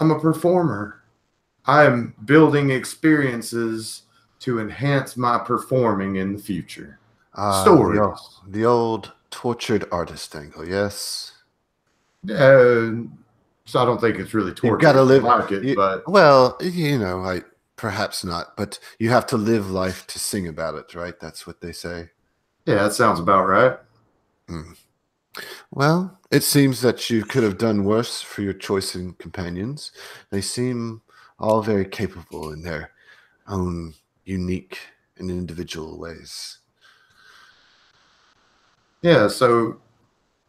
I'm a performer. I'm building experiences to enhance my performing in the future. Stories. The old tortured artist angle, yes. So I don't think it's really torture. You've got to live like it, but well, you know, perhaps not, but you have to live life to sing about it, right? That's what they say. yeah, that sounds about right. Well, it seems that you could have done worse for your choice in companions. They seem all very capable in their own unique and individual ways. Yeah, so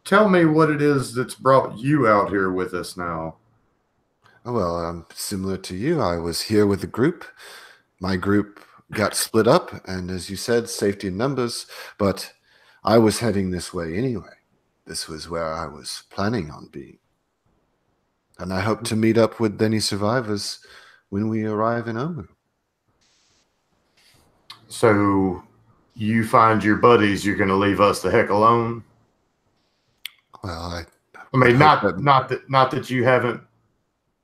tell me what it is that's brought you out here with us now. Well, similar to you, I was here with a group. My group got split up, and as you said, safety in numbers, but I was heading this way anyway. This was where I was planning on being. And I hope to meet up with any survivors when we arrive in Omu. So you find your buddies, you're going to leave us the heck alone? Well, I mean, not that you haven't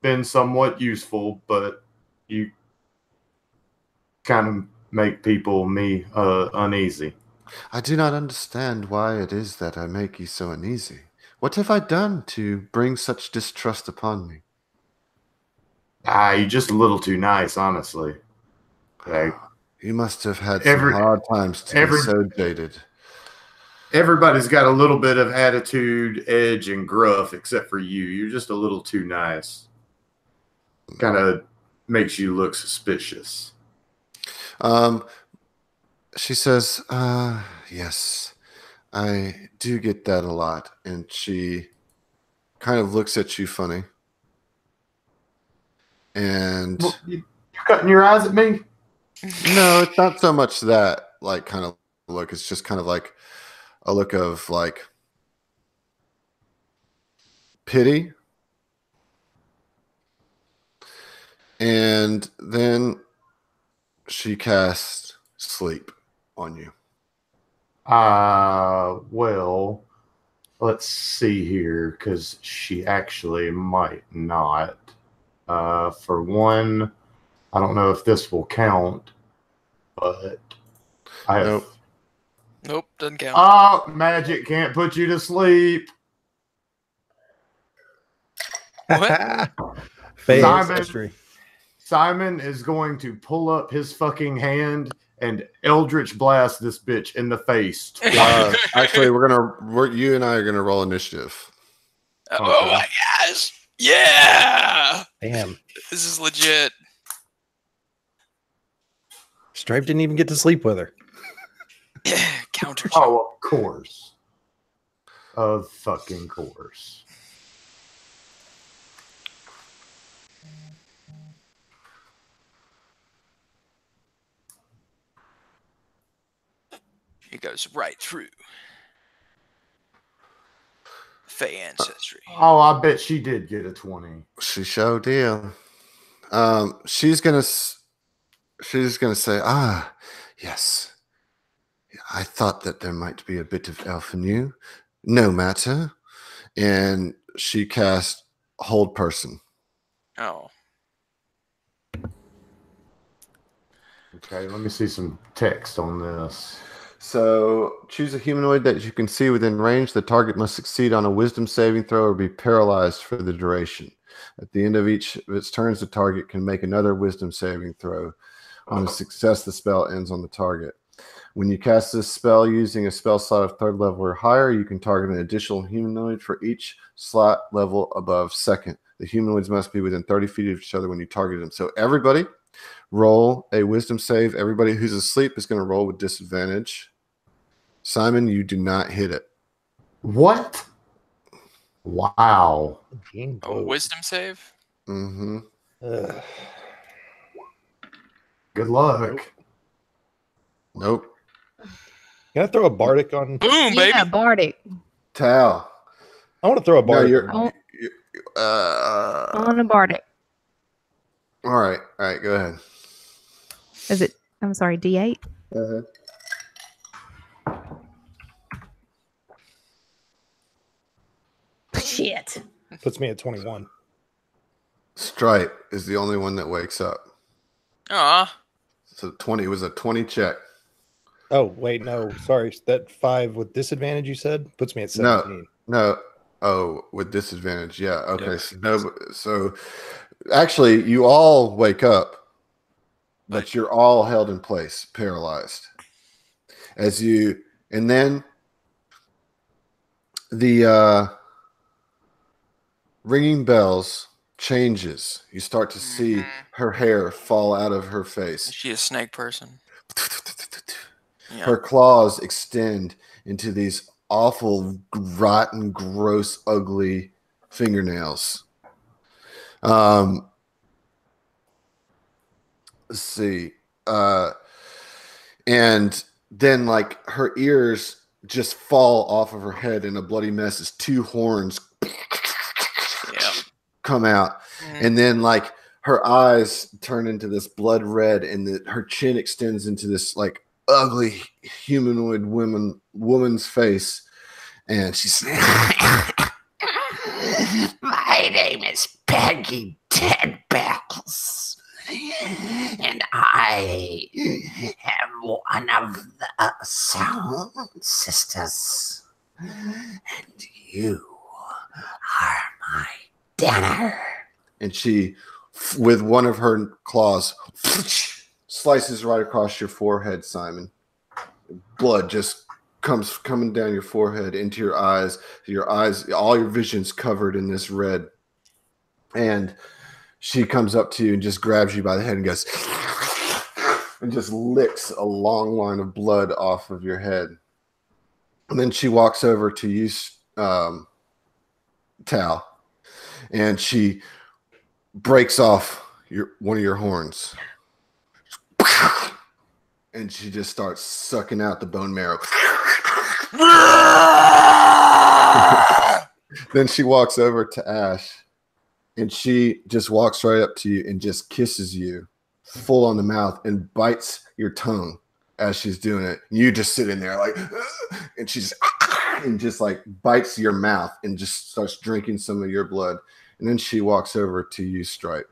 been somewhat useful, but you kind of make people uneasy. I do not understand why it is that I make you so uneasy. What have I done to bring such distrust upon me? You're just a little too nice, honestly. Like, You must have had Every- some hard times to every- be so jaded. everybody's got a little bit of attitude, edge, and gruff, except for you. You're just a little too nice. Kind of makes you look suspicious. She says, yes, I do get that a lot. And she kind of looks at you funny. And Well, you cutting your eyes at me? no, it's not so much that like kind of look. It's just kind of like a look of like pity. And then she casts sleep on you. Well, let's see here, because she actually might not. For one, I don't know if this will count, but I have. Nope. Nope, doesn't count. Oh, magic can't put you to sleep. What? Fey Simon. ancestry. Simon is going to pull up his fucking hand and Eldritch blast this bitch in the face. Actually, you and I are gonna roll initiative. Oh my gosh! Yeah, Damn. this is legit. Stripe didn't even get to sleep with her. Counter. Oh, of course. Of fucking course. It goes right through. Fey ancestry. Oh, I bet she did get a 20. She showed deal. She's gonna say, yes. I thought that there might be a bit of elf in you. No matter. And she cast Hold Person. Oh. Okay, let me see some text on this. So choose a humanoid that you can see within range. The target must succeed on a wisdom saving throw or be paralyzed for the duration. At the end of each of its turns, the target can make another wisdom saving throw. On a success, the spell ends on the target. When you cast this spell using a spell slot of 3rd level or higher, you can target an additional humanoid for each slot level above 2nd. The humanoids must be within 30 feet of each other when you target them. So everybody roll a wisdom save. Everybody who's asleep is going to roll with disadvantage. Simon, you do not hit it. What? Wow. A wisdom save? Mm-hmm. Ugh. Good luck. Nope. Can I throw a bardic on? Boom, baby. Yeah, Bardic. Tal. I want to throw a bardic. you're- on. On a Bardic. All right. All right. Go ahead. Is it? I'm sorry, D8. Shit. Puts me at 21. Stripe is the only one that wakes up. Aw. So 20 was a 20 check. Oh, wait, no. Sorry. That 5 with disadvantage you said puts me at 17. No. Oh, with disadvantage. Yeah. Okay. Yeah. So actually, you all wake up, but you're all held in place, paralyzed. And then the ringing bells changes. You start to see her hair fall out of her Is face. she a snake person? Yeah. Her claws extend into these awful, rotten, gross, ugly fingernails. Let's see. And then, like, her ears just fall off of her head in a bloody mess as 2 horns Yeah. come out. And then, like, her eyes turn into this blood red, and her chin extends into this, like, ugly humanoid woman's face. And she's My name is Peggy Ten Bells. And I am one of the Sound Sisters. And you are my dinner. And she, with one of her claws, slices right across your forehead, Simon. Blood just comes coming down your forehead into your eyes. All your vision's covered in this red. And she comes up to you and just grabs you by the head and goes, and just licks a long line of blood off of your head. And then she walks over to you, Tal, and she breaks off one of your horns. And she just starts sucking out the bone marrow. Then she walks over to Ash, and she just walks right up to you and just kisses you full on the mouth and bites your tongue as she's doing it. You just sit in there like, and she's and just like bites your mouth and just starts drinking some of your blood. And then she walks over to you, Stripe.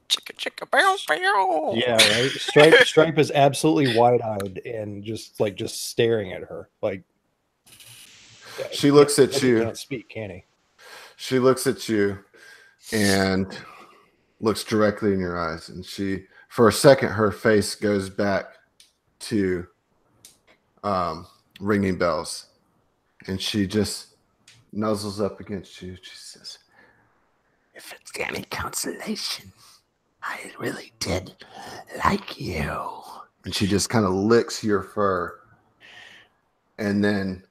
Chicka chicka bow bow. Yeah, right. Stripe is absolutely wide-eyed and just staring at her. Like, yeah, She looks at he you. can't speak, can he? She looks at you and looks directly in your eyes. And she, for a second, her face goes back to ringing bells. And she just nuzzles up against you. She says, If it's any consolation, I really did like you. and she just kind of licks your fur and then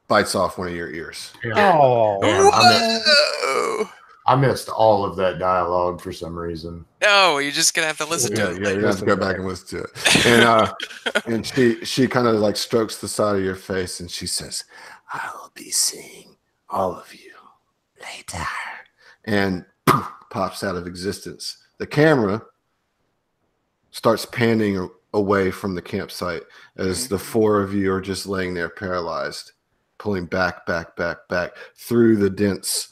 bites off one of your ears. Oh, Whoa! I missed all of that dialogue for some reason. No, you're just gonna have to listen Yeah, to it. yeah, you have to go back and listen to it. And she kind of like strokes the side of your face and she says, I'll be seeing all of you later. and pops out of existence. The camera starts panning away from the campsite as the four of you are just laying there paralyzed, pulling back through the dense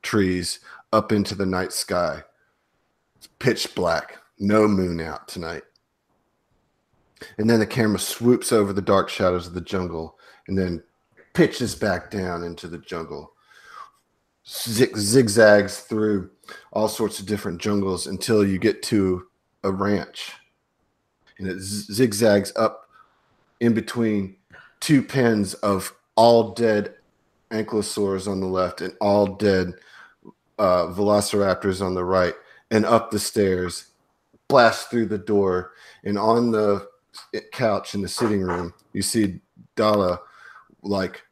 trees up into the night sky. It's pitch black, no moon out tonight. And then the camera swoops over the dark shadows of the jungle and then pitches back down into the jungle, zigzags through all sorts of different jungles until you get to a ranch. And it zigzags up in between two pens of all dead ankylosaurs on the left and all dead velociraptors on the right, and up the stairs, blast through the door, and on the couch in the sitting room, you see Dala like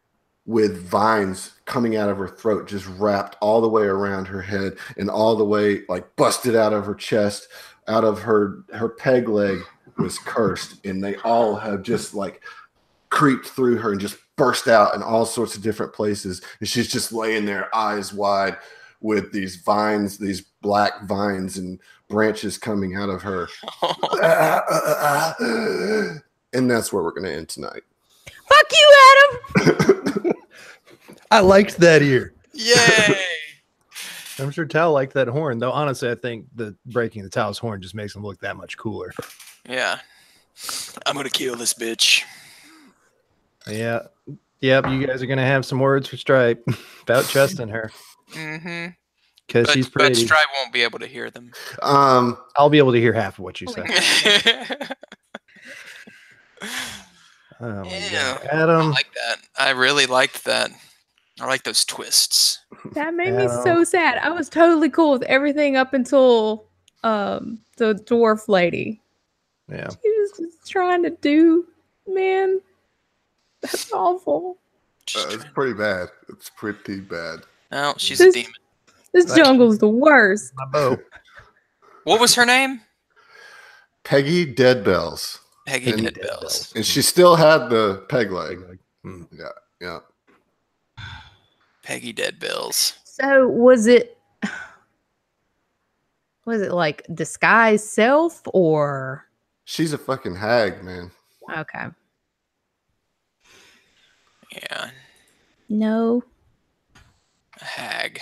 with vines coming out of her throat, just wrapped all the way around her head and all the way like busted out of her chest, out of her peg leg was cursed, and they all have just like creeped through her and just burst out in all sorts of different places. And she's just laying there eyes wide with these vines, these black vines and branches coming out of her. And that's where we're going to end tonight. Fuck you, Adam. I liked that ear. Yay! I'm sure Tal liked that horn, though. Honestly, I think the breaking the Tal's horn just makes him look that much cooler. Yeah. I'm gonna kill this bitch. Yeah. Yep, you guys are gonna have some words for Stripe about trusting her Mm-hmm. because she's But pretty. Stripe won't be able to hear them. I'll be able to hear half of what you say. Oh my Yeah. God. I Adam, like that. I really liked that. I like those twists. That made me Adam. so sad. I was totally cool with everything up until the dwarf lady. yeah. She was just trying to do, man. That's awful. It's pretty bad. It's pretty bad. No, she's This- a demon. This jungle's the worst. My bow. What was her name? Peggy Deadbells. Peggy And- Dead Bells. And she still had the peg leg. Yeah. Peggy Dead Bells. So was it like disguise self or She's a fucking hag, man. okay? Yeah. No. A hag.